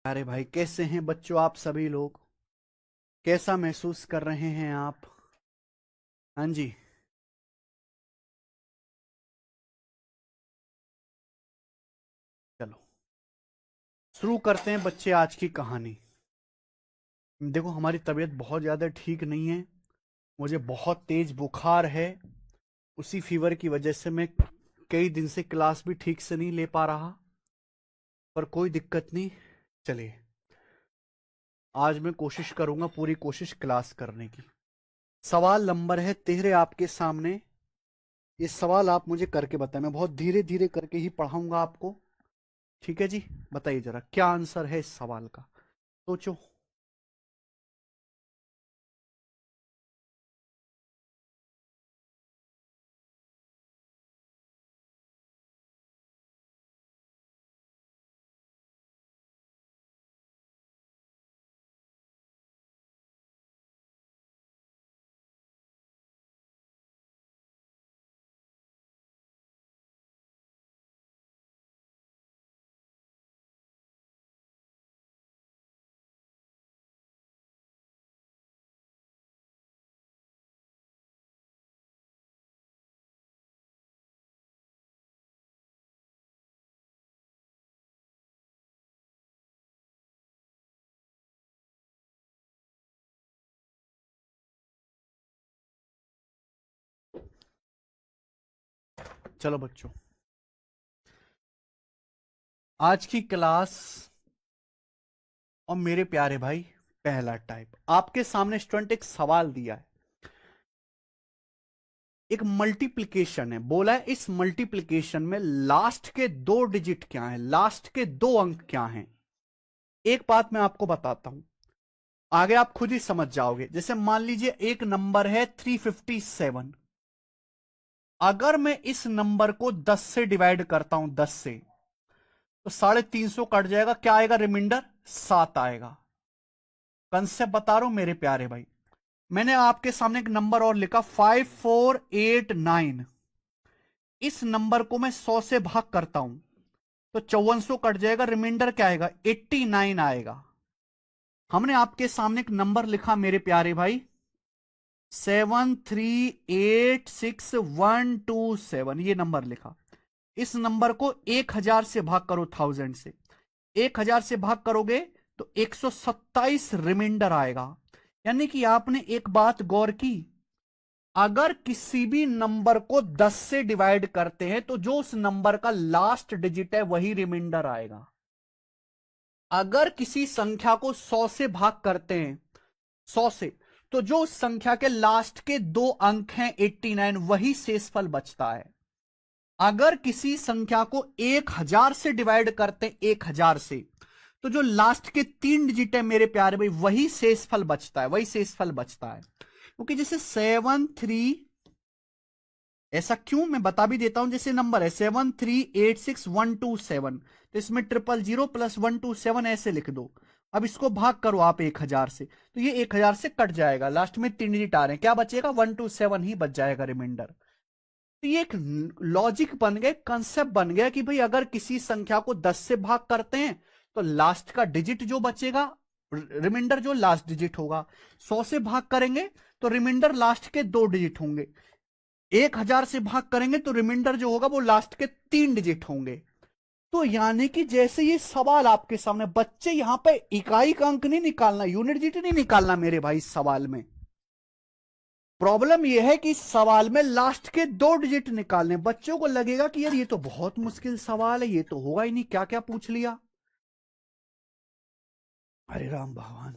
अरे भाई, कैसे हैं बच्चों आप सभी लोग? कैसा महसूस कर रहे हैं आप? हाँ जी। चलो शुरू करते हैं बच्चे आज की कहानी। देखो, हमारी तबीयत बहुत ज़्यादा ठीक नहीं है। मुझे बहुत तेज बुखार है। उसी फीवर की वजह से मैं कई दिन से क्लास भी ठीक से नहीं ले पा रहा। पर कोई दिक्कत नहीं। चलिए, आज मैं कोशिश करूंगा, पूरी कोशिश क्लास करने की। सवाल नंबर है 13 आपके सामने। ये सवाल आप मुझे करके बताएं। मैं बहुत धीरे धीरे करके ही पढ़ाऊंगा आपको। ठीक है जी। बताइए जरा, क्या आंसर है इस सवाल का? सोचो। चलो बच्चों, आज की क्लास और मेरे प्यारे भाई, पहला टाइप आपके सामने स्टूडेंट एक सवाल दिया है। एक मल्टीप्लिकेशन है, बोला है इस मल्टीप्लिकेशन में लास्ट के दो डिजिट क्या हैं, लास्ट के दो अंक क्या हैं। एक बात मैं आपको बताता हूं, आगे आप खुद ही समझ जाओगे। जैसे मान लीजिए एक नंबर है 357। अगर मैं इस नंबर को 10 से डिवाइड करता हूं, 10 से, तो 350 कट जाएगा। क्या आएगा? रिमाइंडर 7 आएगा। कंसेप्ट बता रहा हूं मेरे प्यारे भाई। मैंने आपके सामने एक नंबर और लिखा 5489। इस नंबर को मैं 100 से भाग करता हूं तो 5400 कट जाएगा। रिमाइंडर क्या आएगा? 89 आएगा। हमने आपके सामने एक नंबर लिखा मेरे प्यारे भाई, 7386127। ये नंबर लिखा। इस नंबर को 1000 से भाग करो, 1000 से। 1000 से भाग करोगे तो 127 रिमाइंडर आएगा। यानी कि आपने एक बात गौर की, अगर किसी भी नंबर को 10 से डिवाइड करते हैं तो जो उस नंबर का लास्ट डिजिट है वही रिमाइंडर आएगा। अगर किसी संख्या को 100 से भाग करते हैं, 100 से, तो जो उस संख्या के लास्ट के दो अंक हैं 89, वही शेषफल बचता है। अगर किसी संख्या को 1000 से डिवाइड करते हैं, 1000 से, तो जो लास्ट के तीन डिजिट है मेरे प्यारे भाई, वही शेषफल बचता है, वही शेषफल बचता है। क्योंकि जैसे 73, ऐसा क्यों मैं बता भी देता हूं। जैसे नंबर है 7386127, तो इसमें 000 प्लस 127 ऐसे लिख दो। अब इसको भाग करो आप 1000 से, तो ये 1000 से कट जाएगा। लास्ट में तीन डिजिट आ रहे हैं, क्या बचेगा? 127 ही बच जाएगा रिमाइंडर। तो ये एक लॉजिक बन गया, कंसेप्ट बन गया कि भाई अगर किसी संख्या को 10 से भाग करते हैं तो लास्ट का डिजिट जो बचेगा, रिमाइंडर जो लास्ट डिजिट होगा। 100 से भाग करेंगे तो रिमाइंडर लास्ट के दो डिजिट होंगे। 1000 से भाग करेंगे तो रिमाइंडर जो होगा वो लास्ट के तीन डिजिट होंगे। तो यानी कि जैसे ये सवाल आपके सामने, बच्चे यहां पे इकाई का अंक नहीं निकालना, यूनिट डिजिट नहीं निकालना मेरे भाई। इस सवाल में प्रॉब्लम यह है कि इस सवाल में लास्ट के दो डिजिट निकालने। बच्चों को लगेगा कि यार ये तो बहुत मुश्किल सवाल है, ये तो होगा ही नहीं, क्या क्या पूछ लिया। अरे राम भगवान,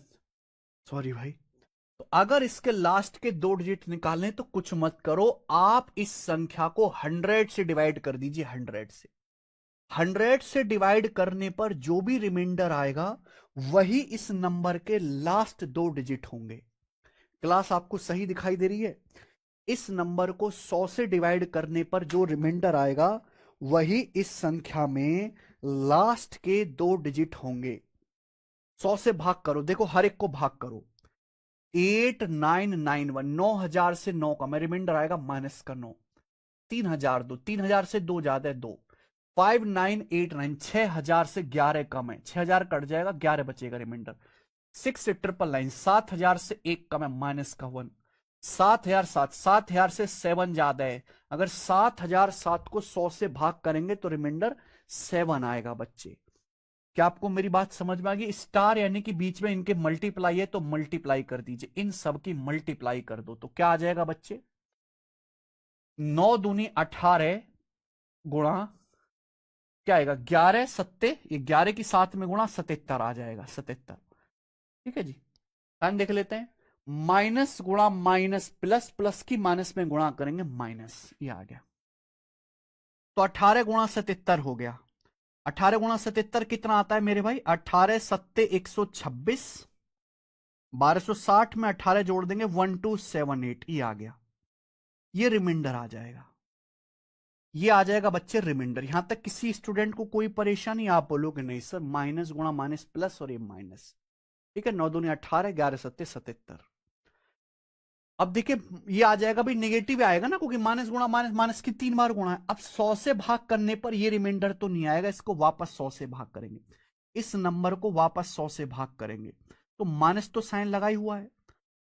सॉरी भाई। तो अगर इसके लास्ट के दो डिजिट निकालने तो कुछ मत करो, आप इस संख्या को 100 से डिवाइड कर दीजिए। 100 से, 100 से डिवाइड करने पर जो भी रिमाइंडर आएगा वही इस नंबर के लास्ट दो डिजिट होंगे। क्लास आपको सही दिखाई दे रही है? इस नंबर को 100 से डिवाइड करने पर जो रिमाइंडर आएगा वही इस संख्या में लास्ट के दो डिजिट होंगे। 100 से भाग करो, देखो हर एक को भाग करो। 8991, 9000 से 9 का मैं रिमाइंडर आएगा माइनस का 9। 3000 दो, 3000 से दो ज्यादा है, 2। 5989, 6000 से 11 कम है, 6000 कट जाएगा, 11 बचेगा रिमाइंडर। 6999, 7000 से 1 कम है, माइनस का 1। 7007, 7000 से 7 ज्यादा है, अगर 7007 को 100 से भाग करेंगे तो रिमाइंडर 7 आएगा बच्चे। क्या आपको मेरी बात समझ में आ गई? स्टार यानी कि बीच में इनके मल्टीप्लाई है तो मल्टीप्लाई कर दीजिए, इन सब की मल्टीप्लाई कर दो तो क्या आ जाएगा बच्चे? 9 दूनी 18 गुणा क्या आएगा, 11 सत्ते, ये 11 की 7 में गुणा 77 आ जाएगा, 77। ठीक है जी, टाइम देख लेते हैं। माइनस गुणा माइनस प्लस, प्लस की माइनस में गुणा करेंगे माइनस, ये आ गया। तो 18 गुणा 77 हो गया। 18 गुणा 77 कितना आता है मेरे भाई? 18 सत्ते 126, 1260 में 18 जोड़ देंगे 1278, ये आ गया। ये रिमाइंडर आ जाएगा, ये आ जाएगा बच्चे रिमाइंडर। यहां तक किसी स्टूडेंट को कोई परेशानी? आप बोलोगे नहीं सर, माइनस गुणा माइनस प्लस और ये माइनस। ठीक है, 9 दूनी 18, 11 सत्ते 77। अब देखिए ये आ जाएगा भाई, नेगेटिव आएगा ना, क्योंकि माइनस गुणा माइनस, माइनस की 3 बार गुणा है। अब 100 से भाग करने पर ये रिमाइंडर तो नहीं आएगा, इसको वापस 100 से भाग करेंगे, इस नंबर को वापस 100 से भाग करेंगे तो माइनस तो साइन लगा ही हुआ है।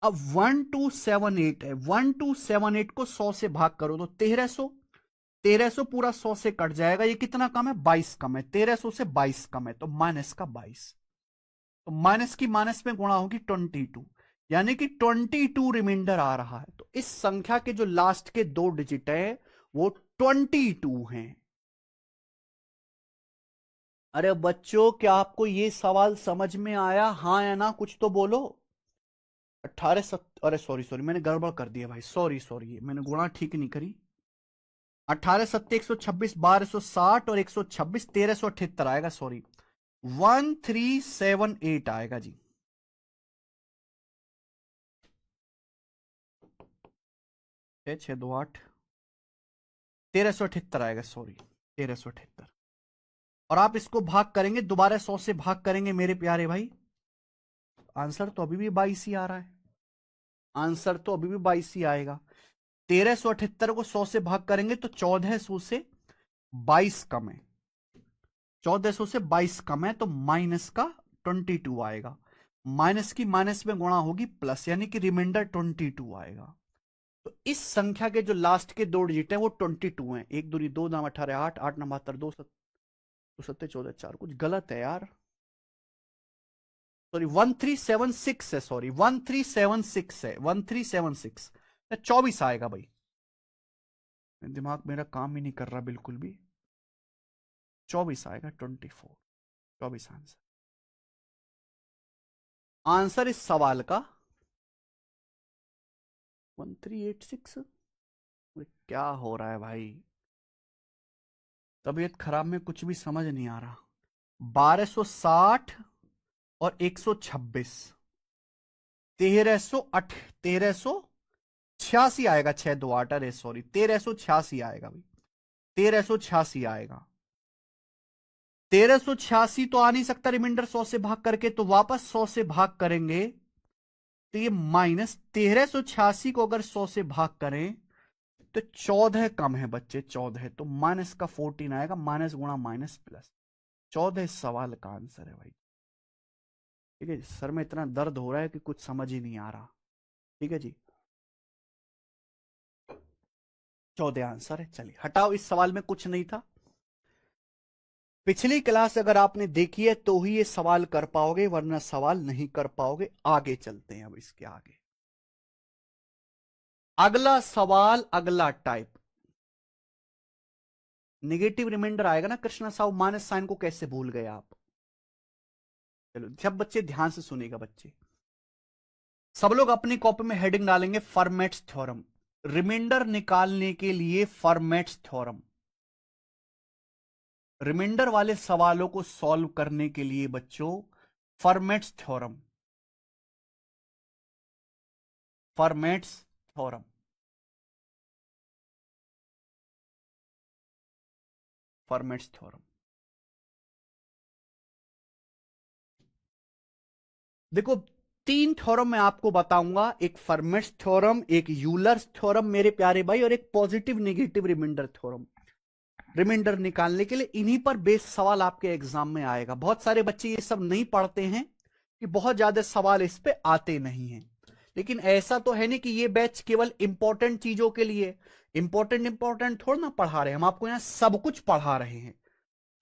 अब 1278 है, 1278 को 100 से भाग करो तो 1300, 1300 पूरा 100 से कट जाएगा, ये कितना कम है? 22 कम है, 1300 से 22 कम है तो माइनस का 22, तो माइनस की माइनस में गुणा होगी 22, यानी कि 22 रिमाइंडर आ रहा है। तो इस संख्या के जो लास्ट के 2 डिजिट है वो 22 हैं। अरे बच्चों, क्या आपको ये सवाल समझ में आया? हाँ या ना, कुछ तो बोलो। 18 अरे सॉरी सॉरी, मैंने गड़बड़ कर दिया भाई, सॉरी सॉरी, मैंने गुणा ठीक नहीं करी। 18 सत्ते 126, 1260 और 126, 1378 आएगा, सॉरी 1378 आएगा जी। छः छः 2 8, 1378 आएगा, सॉरी 1378। और आप इसको भाग करेंगे दोबारा 100 से भाग करेंगे मेरे प्यारे भाई, आंसर तो अभी भी 22 ही आ रहा है, आंसर तो अभी भी 22 ही आएगा। 1378 को 100 से भाग करेंगे तो 1400 से 22 कम है, 1400 से 22 कम है तो माइनस का 22 आएगा, माइनस की माइनस में गुणा होगी प्लस, यानी कि रिमाइंडर 22 आएगा। तो इस संख्या के जो लास्ट के 2 डिजिट है वो 22 हैं। 1 दूनी 2, नाम 18, 8 8 9 72, 2 सत्ते 14 4, कुछ गलत है यार, सॉरी 1376 है, सॉरी 1376 है, 1376, 24 आएगा भाई, दिमाग मेरा काम ही नहीं कर रहा बिल्कुल भी, 24 आएगा, 24, 24 आंसर। आंसर इस सवाल का 1386। क्या हो रहा है भाई, तबीयत खराब में कुछ भी समझ नहीं आ रहा। 1260 और 126, 1386 आएगा, 6 2 8, अरे सॉरी 1386 आएगा भाई, 1386 आएगा। 1386 तो आ नहीं सकता रिमाइंडर 100 से भाग करके, तो वापस 100 से भाग करेंगे तो ये माइनस 1386 को अगर 100 से भाग करें तो 14 कम है बच्चे, 14, तो माइनस का 14 आएगा, माइनस गुणा माइनस प्लस, 14 इस सवाल का आंसर है भाई। ठीक है जी, सर में इतना दर्द हो रहा है कि कुछ समझ ही नहीं आ रहा। ठीक है जी, 14 आंसर है। चलिए हटाओ, इस सवाल में कुछ नहीं था। पिछली क्लास अगर आपने देखी है तो ही ये सवाल कर पाओगे, वरना सवाल नहीं कर पाओगे। आगे चलते हैं अब इसके आगे। अगला सवाल, अगला टाइप, नेगेटिव रिमाइंडर आएगा ना कृष्णा साहब, माइनस साइन को कैसे भूल गए आप? चलो सब बच्चे ध्यान से सुनेगा, बच्चे सब लोग अपनी कॉपी में हेडिंग डालेंगे फॉर्मेट्स थ्योरम, रिमाइंडर निकालने के लिए फॉर्मेट्स थ्योरम। रिमाइंडर वाले सवालों को सॉल्व करने के लिए बच्चों Fermat's theorem, Fermat's theorem, Fermat's theorem. देखो 3 थ्योरम मैं आपको बताऊंगा, एक फॉर्मेट्स थ्योरम, एक यूलर्स थ्योरम मेरे प्यारे भाई, और एक positive negative remainder theorem. Remainder निकालने के लिए। इन्हीं पर बेस्ड सवाल आपके एग्जाम में आएगा। बहुत सारे बच्चे ये सब नहीं पढ़ते हैं कि बहुत ज्यादा सवाल इस पे आते नहीं हैं, लेकिन ऐसा तो है नहीं कि ये बैच केवल इंपॉर्टेंट चीजों के लिए। इंपॉर्टेंट थोड़ा ना पढ़ा रहे हैं हम, आपको यहाँ सब कुछ पढ़ा रहे हैं,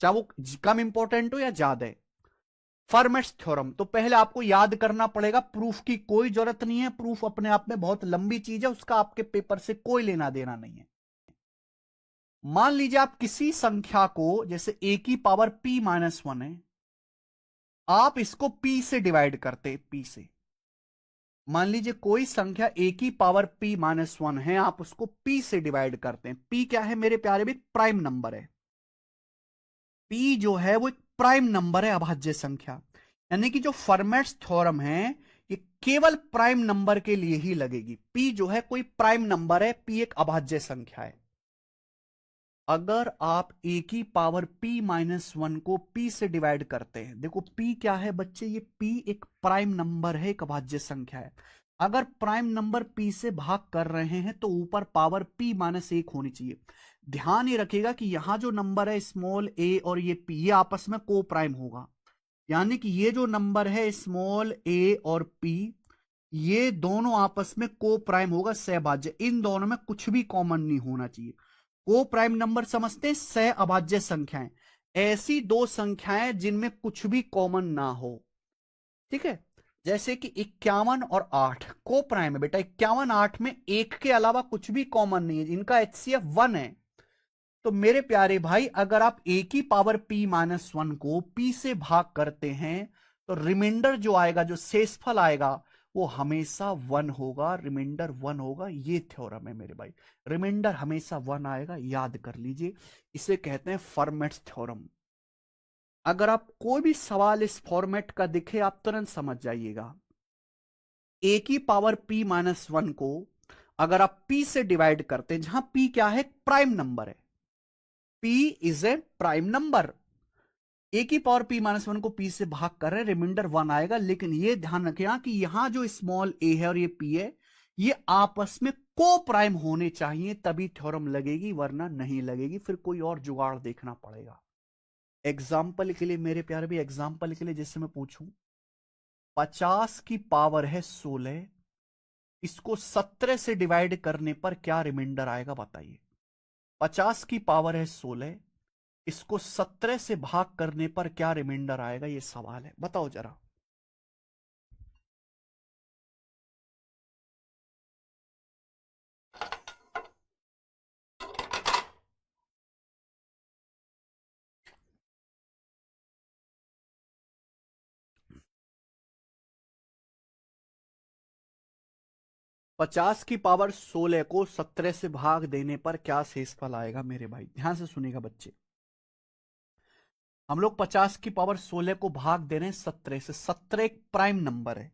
चाहे वो कम इंपॉर्टेंट हो या ज्यादा है। फर्मेट्स थ्योरम तो पहले आपको याद करना पड़ेगा, प्रूफ की कोई जरूरत नहीं है, प्रूफ अपने आप में बहुत लंबी चीज है, उसका आपके पेपर से कोई लेना देना नहीं है। मान लीजिए आप किसी संख्या को, जैसे a की पावर p-1 है, आप इसको p से डिवाइड करते, p से। मान लीजिए कोई संख्या a की पावर p-1 है, आप उसको p से डिवाइड करते हैं। p क्या है मेरे प्यारे भी? प्राइम नंबर है। p जो है वो एक प्राइम नंबर है, अभाज्य संख्या। यानी कि जो फर्मेट्स थ्योरम है ये केवल प्राइम नंबर के लिए ही लगेगी। p जो है कोई प्राइम नंबर है, p एक अभाज्य संख्या है। अगर आप a की पावर p-1 को p से डिवाइड करते हैं, देखो p क्या है बच्चे? ये p एक प्राइम नंबर है, एक अभाज्य संख्या है। अगर प्राइम नंबर p से भाग कर रहे हैं तो ऊपर पावर p-1 होनी चाहिए। ध्यान ये रखिएगा कि यहां जो नंबर है स्मॉल a और ये p, ये आपस में को प्राइम होगा। यानी कि ये जो नंबर है स्मॉल a और p, ये दोनों आपस में को प्राइम होगा, सहभाज्य। इन दोनों में कुछ भी कॉमन नहीं होना चाहिए। को प्राइम नंबर समझते हैं, सह अभाज्य संख्याएं, ऐसी दो संख्याएं जिनमें कुछ भी कॉमन ना हो। ठीक है, जैसे कि 51 और 8 को प्राइम है बेटा। 51 8 में एक के अलावा कुछ भी कॉमन नहीं है, इनका एचसीएफ 1 है। तो मेरे प्यारे भाई, अगर आप a की पावर p-1 को p से भाग करते हैं तो रिमाइंडर जो आएगा, जो शेषफल आएगा, वो हमेशा 1 होगा, रिमाइंडर 1 होगा। ये थ्योरम है मेरे भाई, रिमाइंडर हमेशा 1 आएगा, याद कर लीजिए। इसे कहते हैं फॉर्मेट्स थ्योरम। अगर आप कोई भी सवाल इस फॉर्मेट का दिखे, आप तुरंत समझ जाइएगा। a की पावर p-1 को अगर आप p से डिवाइड करते हैं, जहां p क्या है? प्राइम नंबर है, p is a prime number. a की पावर p-1 को p से भाग कर रहे हैं, रिमाइंडर 1 आएगा। लेकिन ये ध्यान रखिएगा कि यहां जो स्मॉल a है और ये p है, ये आपस में को प्राइम होने चाहिए, तभी थ्योरम लगेगी, वरना नहीं लगेगी। फिर कोई और जुगाड़ देखना पड़ेगा। एग्जाम्पल के लिए मेरे प्यारे भी, एग्जाम्पल के लिए जैसे मैं पूछूं 50 की पावर है 16, इसको 17 से डिवाइड करने पर क्या रिमाइंडर आएगा बताइए। 50 की पावर है 16, इसको 17 से भाग करने पर क्या रिमाइंडर आएगा? ये सवाल है, बताओ जरा। पचास की पावर 16 को 17 से भाग देने पर क्या शेषफल आएगा मेरे भाई? ध्यान से सुनिएगा बच्चे। हम लोग 50 की पावर 16 को भाग दे रहे हैं 17 से। 17 एक प्राइम नंबर है।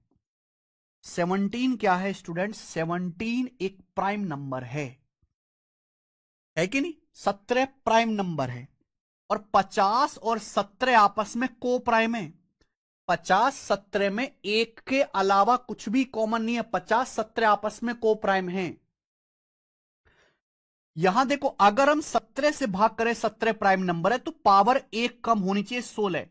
17 क्या है स्टूडेंट्स? 17 एक प्राइम नंबर है कि नहीं? 17 प्राइम नंबर है, और 50 और 17 आपस में को प्राइम है। 50 17 में एक के अलावा कुछ भी कॉमन नहीं है, 50 17 आपस में को प्राइम है। यहां देखो, अगर हम 17 से भाग करें, 17 प्राइम नंबर है, तो पावर एक कम होनी चाहिए 16।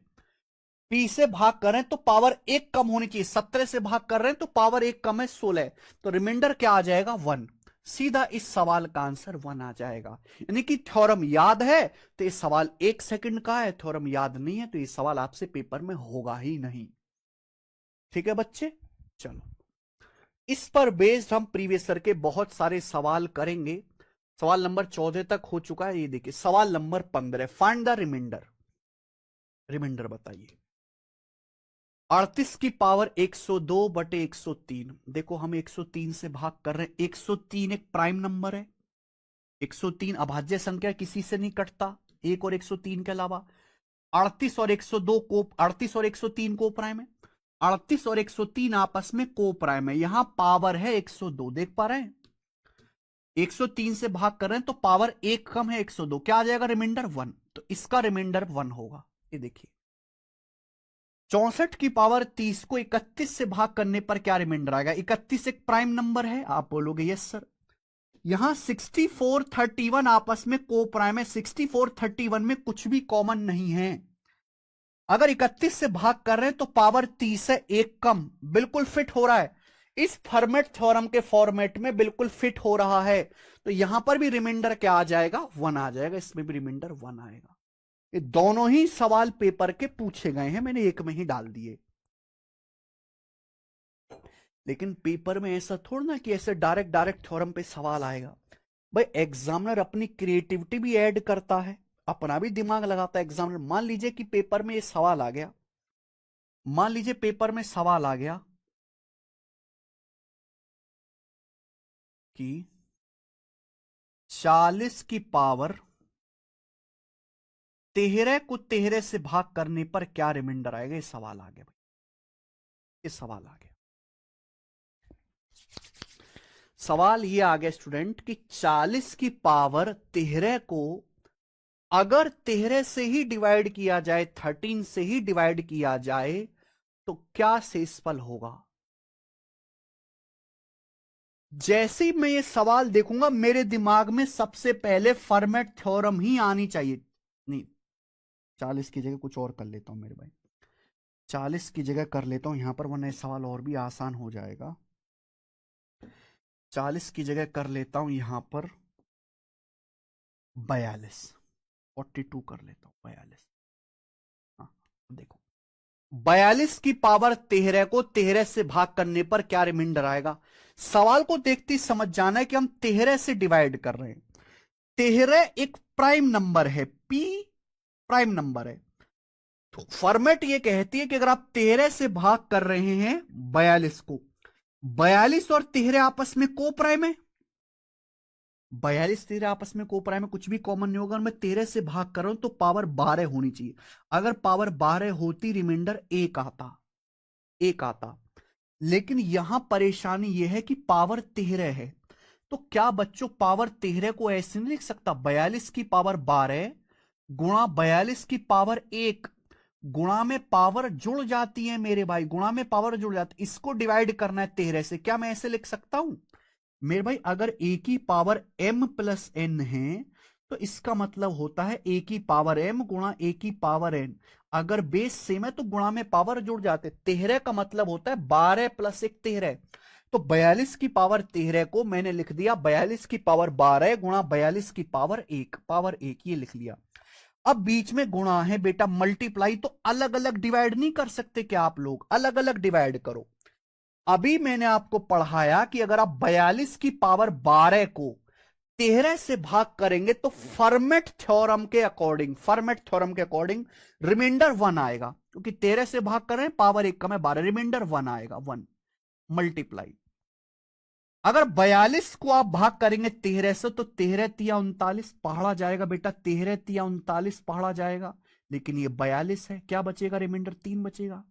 पी से भाग कर रहे हैं तो पावर एक कम होनी चाहिए, 17 से भाग कर रहे हैं तो पावर एक कम है 16, तो रिमाइंडर क्या आ जाएगा? 1। सीधा इस सवाल का आंसर 1 आ जाएगा। यानी कि थ्योरम याद है तो ये सवाल 1 सेकंड का है, थ्योरम याद नहीं है तो ये सवाल आपसे पेपर में होगा ही नहीं। ठीक है बच्चे, चलो इस पर बेस्ड हम प्रीवियस ईयर के बहुत सारे सवाल करेंगे। सवाल नंबर 14 तक हो चुका है, ये देखिए सवाल number 15, find the remainder. Remainder बताइए। 38 की पावर 102 बटे 103। देखो हम 103 से भाग कर रहे हैं, 103 एक प्राइम नंबर है, 103 अभाज्य संख्या, किसी से नहीं कटता, एक और 103 के अलावा। 38 और 102 को, 38 और 103 को प्राइम है, 38 और 103 आपस में को प्राइम है। यहां पावर है 102, देख पा रहे हैं? 103 से भाग कर रहे हैं तो पावर एक कम है 102, क्या आ जाएगा? रिमाइंडर 1। तो इसका रिमाइंडर 1 होगा। ये देखिए 64 की पावर 30 को 31 से भाग करने पर क्या रिमाइंडर आएगा? 31 एक प्राइम नंबर है, आप बोलोगे यस सर। यहां 6431 आपस में को प्राइम है, 6431 में कुछ भी कॉमन नहीं है। अगर 31 से भाग कर रहे हैं तो पावर 30 है, एक कम, बिल्कुल फिट हो रहा है, इस फॉर्मेट थ्योरम के फॉर्मेट में बिल्कुल फिट हो रहा है। तो यहां पर भी रिमाइंडर क्या आ जाएगा, 1 आ जाएगा, इसमें भी रिमाइंडर 1 आएगा। ये दोनों ही सवाल पेपर के पूछे गए हैं, मैंने एक में ही डाल दिए। लेकिन पेपर में ऐसा थोड़ा ना कि ऐसे डायरेक्ट डायरेक्ट थ्योरम पे सवाल आएगा। भाई एग्जामिनर अपनी क्रिएटिविटी भी ऐड करता है, अपना भी दिमाग लगाता है एग्जामिनर। मान लीजिए कि पेपर में ये सवाल आ गया, मान लीजिए पेपर में सवाल आ गया कि 40 की पावर 13 को 13 से भाग करने पर क्या रिमाइंडर आएगा, ये सवाल आ गया भाई, ये सवाल आ गया। सवाल ये आ गया स्टूडेंट कि 40 की पावर 13 को अगर 13 से ही डिवाइड किया जाए, 13 से ही डिवाइड किया जाए तो क्या शेषफल होगा। जैसे ही मैं ये सवाल देखूंगा मेरे दिमाग में सबसे पहले फॉर्मेट थ्योरम ही आनी चाहिए। नहीं, 40 की जगह कुछ और कर लेता हूं मेरे भाई, 40 की जगह कर लेता हूं यहां पर, वरना सवाल और भी आसान हो जाएगा। 40 की जगह कर लेता हूं यहां पर 42, 42 कर लेता हूं 42। हाँ, देखो 42 की पावर 13 को 13 से भाग करने पर क्या रिमाइंडर आएगा। सवाल को देखते ही समझ जाना है कि हम 13 से डिवाइड कर रहे हैं। 13 एक प्राइम नंबर है, पी प्राइम नंबर है। तो फॉर्मेट ये कहती है कि अगर आप 13 से भाग कर रहे हैं 42 को, 42 और 13 आपस में को प्राइम है, 42 13 आपस में को प्राइम में कुछ भी कॉमन नहीं होगा। मैं 13 से भाग कर रहा हूं तो पावर 12 होनी चाहिए। अगर पावर 12 होती रिमाइंडर एक आता, एक आता। लेकिन यहां परेशानी यह है कि पावर 13 है। तो क्या बच्चों पावर 13 को ऐसे नहीं लिख सकता, 42 की पावर 12 गुणा 42 की पावर 1, गुणा में पावर जुड़ जाती है मेरे भाई, गुणा में पावर जुड़ जाती है, इसको डिवाइड करना है 13 से, क्या मैं ऐसे लिख सकता हूं मेरे भाई। अगर ए की पावर m प्लस n है तो इसका मतलब होता है ए की पावर m गुणा ए की पावर n। अगर बेस सेम है तो गुणा में पावर जुड़ जाते, 13 का मतलब होता है 12 प्लस 1 13। तो 42 की पावर 13 को मैंने लिख दिया 42 की पावर 12 गुणा 42 की पावर 1, पावर 1 ये लिख लिया। अब बीच में गुणा है बेटा, मल्टीप्लाई तो अलग अलग डिवाइड नहीं कर सकते क्या आप लोग, अलग अलग डिवाइड करो। अभी मैंने आपको पढ़ाया कि अगर आप 42 की पावर 12 को 13 से भाग करेंगे तो फॉर्मेट थ्योरम के अकॉर्डिंग, फॉर्मेट थ्योरम के अकॉर्डिंग रिमाइंडर 1 आएगा, क्योंकि 13 से भाग कर रहे हैं, पावर 1 कम है 12, रिमाइंडर 1 आएगा, 1 मल्टीप्लाई। अगर 42 को आप भाग करेंगे 13 से तो 13 तिया 39 पढ़ा जाएगा बेटा, 13 तिया 39 पढ़ा जाएगा। लेकिन ये 42 है, क्या बचेगा, रिमाइंडर 3 बचेगा।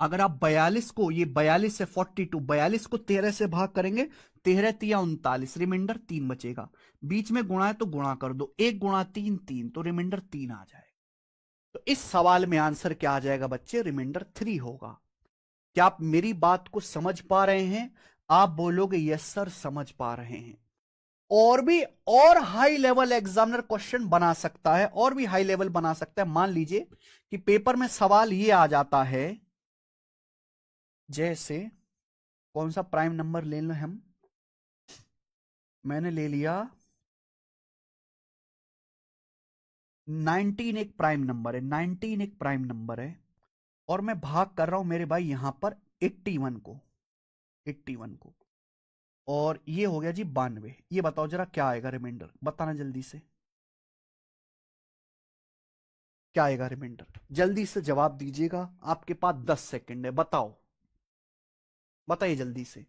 अगर आप 42 को, ये 42 है 42, 42 को 13 से भाग करेंगे, 13 तिया 39, रिमाइंडर 3 बचेगा। बीच में गुणा है तो गुणा कर दो, 1 गुणा 3 3, तो रिमाइंडर 3 आ जाएगा। तो इस सवाल में आंसर क्या आ जाएगा बच्चे, रिमाइंडर 3 होगा। क्या आप मेरी बात को समझ पा रहे हैं। आप बोलोगे यस सर समझ पा रहे हैं। और भी और हाई लेवल एग्जामिनर क्वेश्चन बना सकता है, और भी हाई लेवल बना सकता है। मान लीजिए कि पेपर में सवाल ये आ जाता है, जैसे कौन सा प्राइम नंबर ले लें हम, मैंने ले लिया 19 एक प्राइम नंबर है, 19 एक प्राइम नंबर है, और मैं भाग कर रहा हूं मेरे भाई यहां पर 81 को, 81 को, और ये हो गया जी 92। ये बताओ जरा क्या आएगा रिमाइंडर, बताना जल्दी से, क्या आएगा रिमाइंडर, जल्दी से जवाब दीजिएगा, आपके पास 10 सेकंड है, बताओ, बताइए जल्दी से।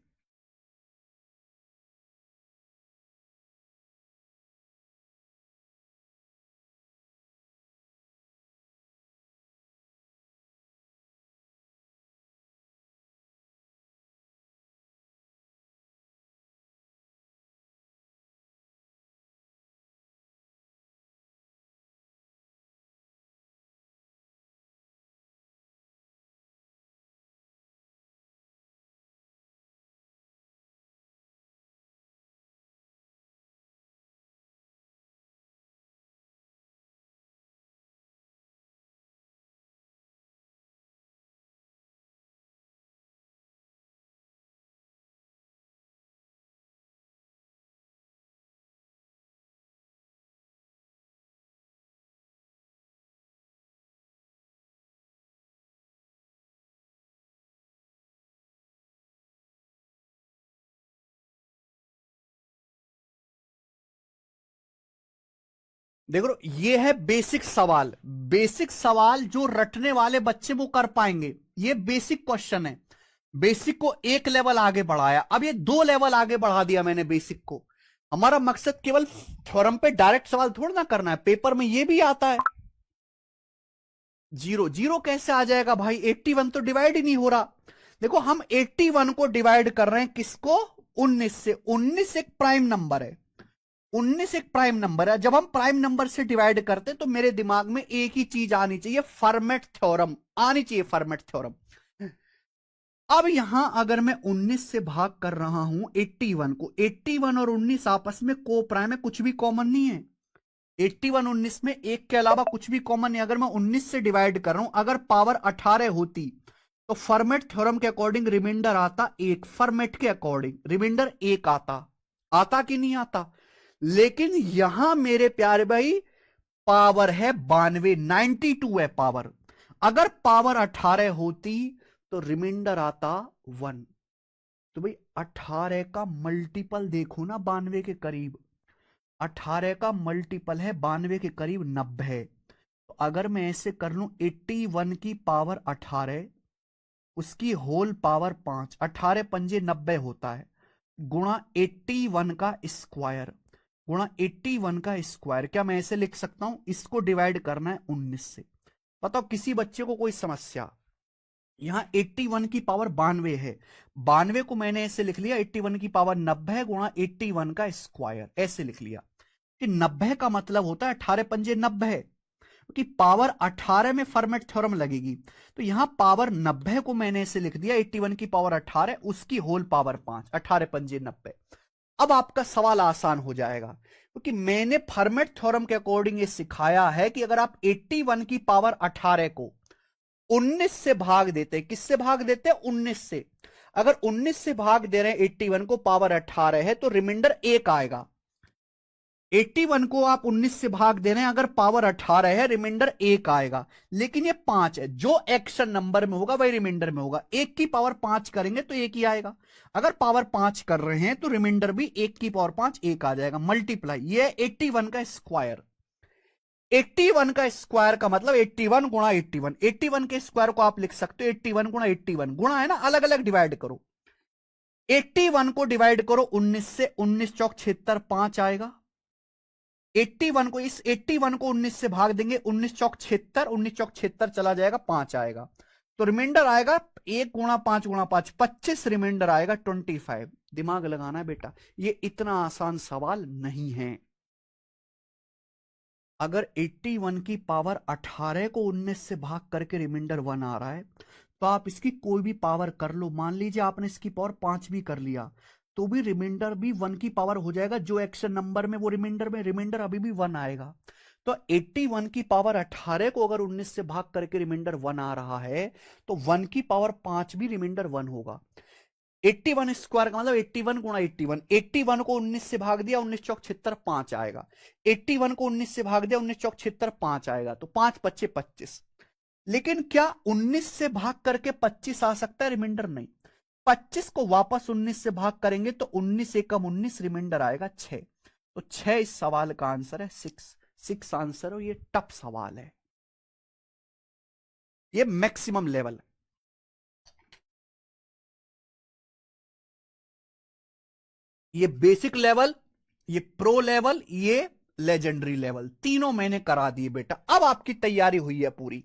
देखो ये है बेसिक सवाल। बेसिक सवाल जो रटने वाले बच्चे वो कर पाएंगे। ये बेसिक क्वेश्चन है। बेसिक को एक लेवल आगे बढ़ाया, अब ये 2 लेवल आगे बढ़ा दिया मैंने बेसिक को। हमारा मकसद केवल थ्योरम पे डायरेक्ट सवाल थोड़ा ना करना है, पेपर में ये भी आता है। जीरो जीरो कैसे आ जाएगा भाई? 81 तो डिवाइड ही नहीं हो रहा। देखो हम 81 को डिवाइड कर रहे हैं किसको? 19 से। 19 एक प्राइम नंबर है। 19 एक प्राइम नंबर है। जब हम प्राइम नंबर से डिवाइड करते हैं तो मेरे दिमाग में एक ही चीज आनी चाहिए, फॉर्मेट थ्योरम आनी चाहिए, फॉर्मेट थ्योरम। अब यहां अगर मैं 19 से भाग कर रहा हूं 81 को, 81 और 19 आपस में को प्राइम है, कुछ भी कॉमन नहीं है। 81 19 में एक के अलावा कुछ भी कॉमन नहीं। अगर मैं 19 से डिवाइड कर रहा हूं, अगर पावर 18 होती तो फॉर्मेट थ्योरम के अकॉर्डिंग रिमाइंडर आता एक। फॉर्मेट के अकॉर्डिंग रिमाइंडर एक आता। आता कि नहीं आता? लेकिन यहां मेरे प्यारे भाई पावर है 92, 92 है पावर। अगर पावर 18 होती तो रिमाइंडर आता 1। तो भाई 18 का मल्टीपल देखो ना 92 के करीब। 18 का मल्टीपल है 92 के करीब 90। तो अगर मैं ऐसे कर लूं 81 की पावर 18 उसकी होल पावर 5, 18 पंजे 90 होता है, गुणा 81 का स्क्वायर, गुणा 81 का स्क्वायर। क्या मैं ऐसे लिख सकता हूं? इसको डिवाइड करना है 19 से। बताओ किसी बच्चे को कोई समस्या? यहां 81 की पावर 92 है, 92 को मैंने ऐसे लिख लिया 81 की पावर 90 गुणा 81 का स्क्वायर, ऐसे लिख लिया कि 90 का मतलब होता है 18 पंजे 90, क्योंकि पावर 18 में फॉर्मेट थ्योरम लगेगी। तो यहां पावर 90 को मैंने ऐसे लिख दिया 81 की पावर 18 उसकी होल पावर 5, 18 पंजे 90। अब आपका सवाल आसान हो जाएगा, क्योंकि मैंने फॉर्मेट थ्योरम के अकॉर्डिंग ये सिखाया है कि अगर आप 81 की पावर 18 को 19 से भाग देते, किससे भाग देते? 19 से। अगर 19 से भाग दे रहे हैं 81 को, पावर 18 है तो रिमाइंडर 1 आएगा। 81 को आप 19 से भाग दे रहे हैं, अगर पावर 18 है रिमाइंडर 1 आएगा। लेकिन ये 5 है, जो एक्शन नंबर में होगा वही रिमाइंडर में होगा। 1 की पावर 5 करेंगे तो 1 ही आएगा। अगर पावर 5 कर रहे हैं तो रिमाइंडर भी 1 की पावर 5 1 आ जाएगा। मल्टीप्लाई, ये 81 का स्क्वायर। 81 का स्क्वायर का मतलब 81 गुणा 81। 81 के स्क्वायर को आप लिख सकते हो 81 गुणा 81। गुणा है ना, अलग अलग डिवाइड करो। 81 को डिवाइड करो 19 से, 19 चौक 76, 5 आएगा। 81 को, इस 81 को 19 से भाग देंगे, 19 चौक 76, 19 चौक 76 चला जाएगा, 5 आएगा। तो रिमाइंडर आएगा 1 गुणा 5 गुणा 5, 25 रिमाइंडर आएगा 25। दिमाग लगाना है बेटा, ये इतना आसान सवाल नहीं है। अगर 81 की पावर 18 को 19 से भाग करके रिमाइंडर 1 आ रहा है, तो आप इसकी कोई भी पावर कर लो। मान लीजिए आपने इसकी पावर 5 भी कर लिया, तो भी रिमाइंडर भी 1 की पावर हो जाएगा। जो एक्शन नंबर में वो रिमाइंडर में, रिमाइंडर अभी भी 1 आएगा। तो 81 की पावर 18 को अगर 19 से भाग करके रिमाइंडर 1 आ रहा है, तो 1 की पावर 5 भी रिमाइंडर 1 होगा। 81 स्क्वायर का मतलब 81 गुणा 81। 81 को 19 से भाग दिया, 19 चौक 76, 5 आएगा। 81 को 19 से भाग दिया, 19 चौक 76, 5 आएगा। तो 5 पच्चे 25। लेकिन क्या 19 से भाग करके 25 आ सकता है? रिमाइंडर नहीं। 25 को वापस 19 से भाग करेंगे तो 19 एकम 19, रिमाइंडर आएगा 6। तो 6 इस सवाल का आंसर है। 6 आंसर हो। ये टफ सवाल है, ये मैक्सिमम लेवल। ये बेसिक लेवल, ये प्रो लेवल, ये लेजेंडरी लेवल, तीनों मैंने करा दिए बेटा। अब आपकी तैयारी हुई है पूरी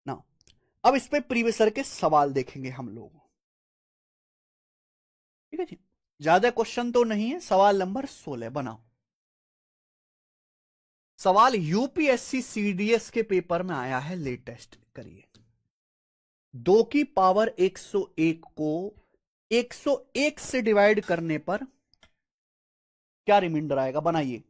ना। अब इस पे प्रीवियस ईयर के सवाल देखेंगे हम लोग। ठीक है जी, ज्यादा क्वेश्चन तो नहीं है। सवाल नंबर 16 बनाओ। सवाल यूपीएससी सीडीएस के पेपर में आया है, लेटेस्ट। करिए। 2 की पावर 101 को 101 से डिवाइड करने पर क्या रिमाइंडर आएगा? बनाइए।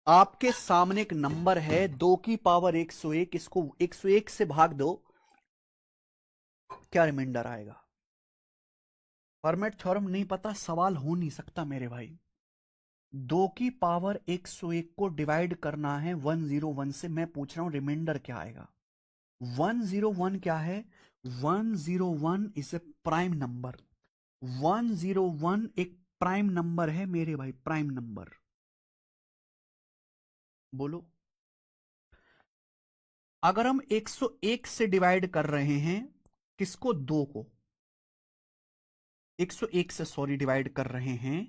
आपके सामने एक नंबर है 2 की पावर 101, इसको 101 से भाग दो, क्या रिमाइंडर आएगा? फॉर्मेट थ्योरम नहीं पता, सवाल हो नहीं सकता मेरे भाई। 2 की पावर 101 को डिवाइड करना है 101 से। मैं पूछ रहा हूं रिमाइंडर क्या आएगा? 101 क्या है? 101 इज ए प्राइम नंबर। 101 एक प्राइम नंबर है मेरे भाई, प्राइम नंबर। बोलो, अगर हम 101 से डिवाइड कर रहे हैं किसको, 2 को, 101 से सॉरी डिवाइड कर रहे हैं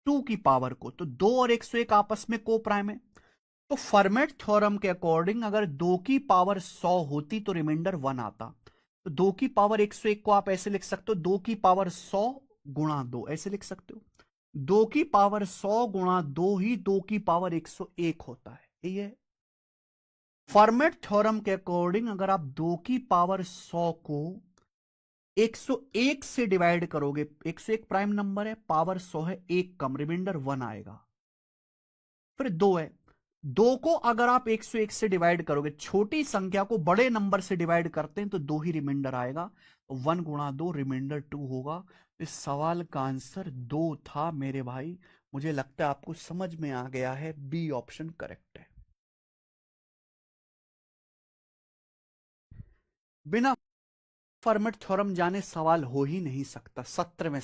2 की पावर को, तो 2 और 101 आपस में को प्राइम है। तो फर्मेट थ्योरम के अकॉर्डिंग अगर 2 की पावर 100 होती तो रिमाइंडर 1 आता। तो 2 की पावर 101 को आप ऐसे लिख सकते हो, 2 की पावर 100 गुणा 2, ऐसे लिख सकते हो। 2 की पावर 100 गुणा 2 ही 2 की पावर 101 होता है, यही है। फर्मेट थ्योरम के अकॉर्डिंग अगर आप 2 की पावर 100 को 101 से डिवाइड करोगे, 101 प्राइम नंबर है, पावर 100 है, 1 कम, रिमाइंडर 1 आएगा। फिर 2 है, 2 को अगर आप 101 से डिवाइड करोगे, छोटी संख्या को बड़े नंबर से डिवाइड करते हैं तो 2 ही रिमाइंडर आएगा, तो 1 गुणा 2 रिमाइंडर 2 होगा। इस सवाल का आंसर 2 था मेरे भाई। मुझे लगता है आपको समझ में आ गया है, बी ऑप्शन करेक्ट है। बिना फर्मेट थ्योरम जाने सवाल हो ही नहीं सकता। 17वें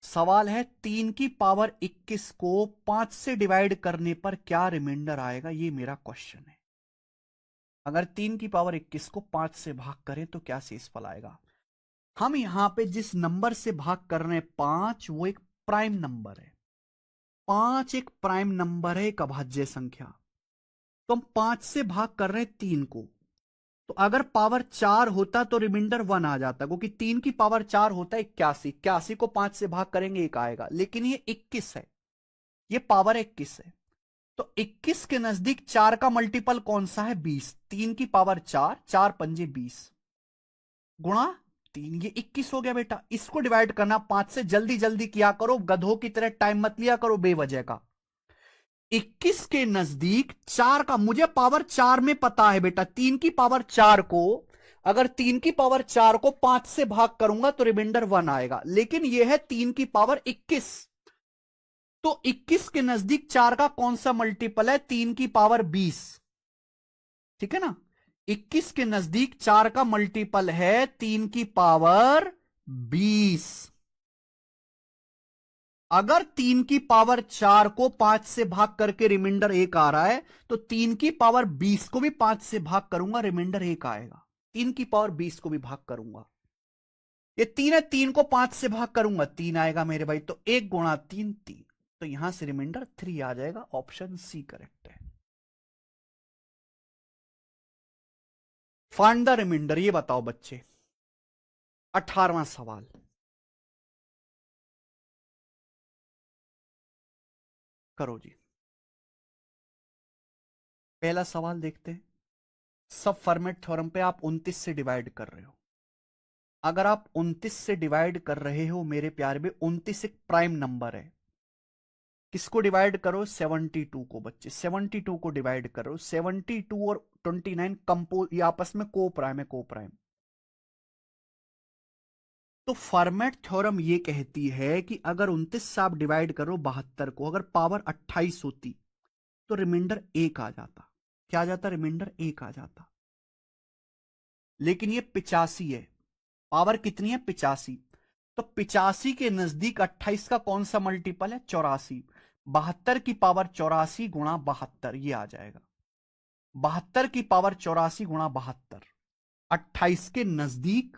सवाल है 3 की पावर 21 को 5 से डिवाइड करने पर क्या रिमाइंडर आएगा, ये मेरा क्वेश्चन है। अगर 3 की पावर 21 को 5 से भाग करें तो क्या शेषफल आएगा। हम यहां पे जिस नंबर से भाग कर रहे हैं 5, वो एक प्राइम नंबर है। 5 एक प्राइम नंबर है, एक अभाज्य संख्या। तो हम 5 से भाग कर रहे हैं 3 को, तो अगर पावर 4 होता तो रिमाइंडर 1 आ जाता, क्योंकि 3 की पावर 4 होता है 81, 81 को 5 से भाग करेंगे 1 आएगा, लेकिन ये 21 है, ये पावर 21 है। तो 21 के नजदीक 4 का मल्टीपल कौन सा है, 20। 3 की पावर 4, 4 पंजे 20 गुणा 3, ये 21 हो गया बेटा। इसको डिवाइड करना 5 से, जल्दी जल्दी किया करो, गधों की तरह टाइम मत लिया करो बेवजह का। 21 के नजदीक 4 का, मुझे पावर 4 में पता है बेटा, 3 की पावर 4 को, अगर 3 की पावर 4 को 5 से भाग करूंगा तो रिमाइंडर 1 आएगा, लेकिन यह है 3 की पावर 21। तो 21 के नजदीक 4 का कौन सा मल्टीपल है, 3 की पावर 20, ठीक है ना। 21 के नजदीक 4 का मल्टीपल है 3 की पावर 20। अगर 3 की पावर 4 को 5 से भाग करके रिमाइंडर 1 आ रहा है, तो 3 की पावर 20 को भी 5 से भाग करूंगा, रिमाइंडर 1 आएगा। 3 की पावर 20 को भी भाग करूंगा, ये 3 है, 3 को 5 से भाग करूंगा 3 आएगा मेरे भाई, तो 1 गुणा 3, 3। तो यहां से रिमाइंडर 3 आ जाएगा, ऑप्शन सी करेक्ट है। फाइंड द रिमाइंडर, ये बताओ बच्चे। 18वां सवाल, करो जी। पहला सवाल देखते हैं। सब फॉर्मेट थ्योरम पे आप 29 से डिवाइड कर रहे हो। अगर आप 29 से डिवाइड कर रहे हो मेरे प्यारे में, 29 एक प्राइम नंबर है। किसको डिवाइड करो, 72 को बच्चे, 72 को डिवाइड करो। 72 और 29 कंपोज, ये आपस में को प्राइम है, को प्राइम। तो फॉर्मेट थ्योरम ये कहती है कि अगर 29 से आप डिवाइड करो 72 को, अगर पावर 28 होती तो रिमाइंडर 1 आ जाता। क्या आ जाता, रिमाइंडर 1 आ जाता। लेकिन ये 85 है, पावर कितनी है, 85। तो 85 के नजदीक 28 का कौन सा मल्टीपल है, 84। 72 की पावर 84 गुणा 72, ये आ जाएगा। 72 की पावर 84 गुणा 72, 28 के नजदीक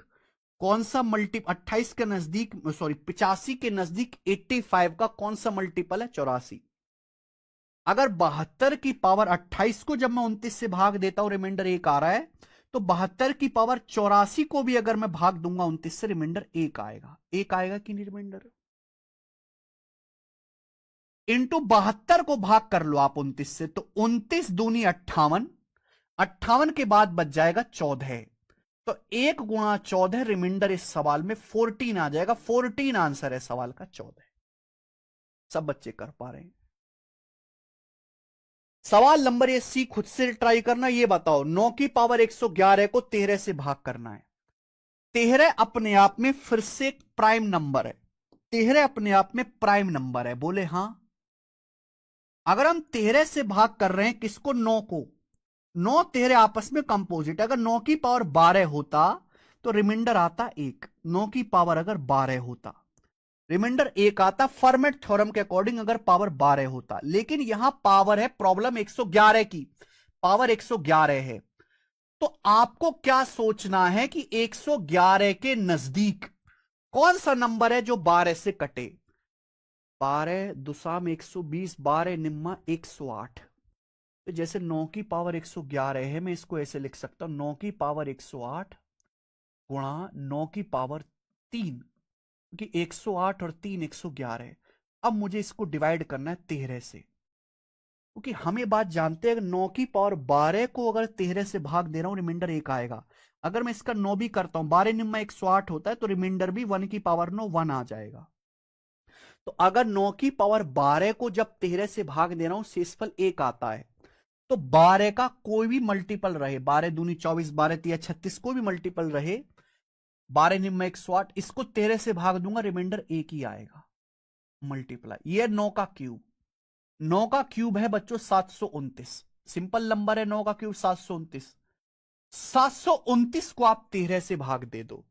कौन सा मल्टी, 28 के नजदीक सॉरी 85 के नजदीक 85 का कौन सा मल्टीपल है, 84। अगर 72 की पावर 28 को जब मैं 29 से भाग देता हूं, रिमाइंडर 1 आ रहा है, तो 72 की पावर 84 को भी अगर मैं भाग दूंगा 29 से, रिमाइंडर 1 आएगा। 1 आएगा कि नहीं, रिमाइंडर इंटू 72 को भाग कर लो आप 29 से, तो 29 दूनी 58, 58 के बाद बच जाएगा 14। तो 1 गुणा 14, रिमाइंडर इस सवाल में 14 आ जाएगा। 14 आंसर है सवाल का, 14। सब बच्चे कर पा रहे हैं। सवाल नंबर ये सी खुद से ट्राई करना। ये बताओ 9 की पावर 111 को 13 से भाग करना है। 13 अपने आप में फिर से एक प्राइम नंबर है। 13 अपने आप में प्राइम नंबर है, बोले हां। अगर हम 13 से भाग कर रहे हैं किसको, 9 को, 9 13 आपस में कंपोजिट। अगर 9 की पावर 12 होता तो रिमाइंडर आता 1। 9 की पावर अगर 12 होता रिमाइंडर 1 आता फर्मेट थ्योरम के अकॉर्डिंग अगर पावर 12 होता, लेकिन यहां पावर है, प्रॉब्लम 111 की, पावर 111 है। तो आपको क्या सोचना है कि 111 के नजदीक कौन सा नंबर है जो 12 से कटे। 12 दुसाम 120, 12 निम्मा 108। तो जैसे 9 की पावर 111 है, मैं इसको ऐसे लिख सकता हूं, 9 की पावर 108 गुणा 9 की पावर 3, क्योंकि 108 और 3 111 है। अब मुझे इसको डिवाइड करना है 13 से, क्योंकि हम ये बात जानते हैं, 9 की पावर 12 को अगर 13 से भाग दे रहा हूं, रिमाइंडर 1 आएगा। अगर मैं इसका 9 भी करता हूं, 12 निम्मा 108 होता है, तो रिमाइंडर भी 1 की पावर 9 1 आ जाएगा। तो अगर 9 की पावर 12 को जब 13 से भाग दे रहा हूं, शेषफल 1 आता है। तो 12 का कोई भी मल्टीपल रहे, 12 दूनी 24, 12 तिया 36, कोई भी मल्टीपल रहे, 12 निम्न 108, इसको 13 से भाग दूंगा, रिमाइंडर 1 ही आएगा मल्टीप्लाई। ये 9 का क्यूब, 9 का क्यूब है बच्चों 729। सिंपल नंबर है, 9 का क्यूब 729। 729 को आप 13 से भाग दे दो,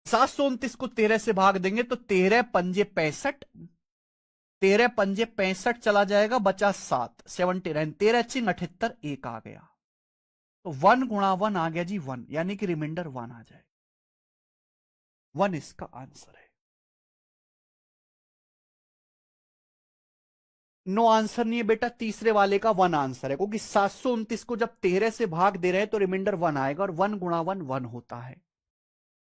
729 को 13 से भाग देंगे तो 13 पंजे 65, 13 पंजे 65 चला जाएगा, बचा 7, 79, 13 चिंग 78, 1 आ गया। तो 1 गुणा 1 आ गया जी 1, यानी कि रिमाइंडर 1 आ जाएगा। 1 इसका आंसर है। नो आंसर नहीं है बेटा, तीसरे वाले का 1 आंसर है, क्योंकि 729 को जब 13 से भाग दे रहे हैं तो रिमाइंडर 1 आएगा, और 1 गुणा 1 1 होता है।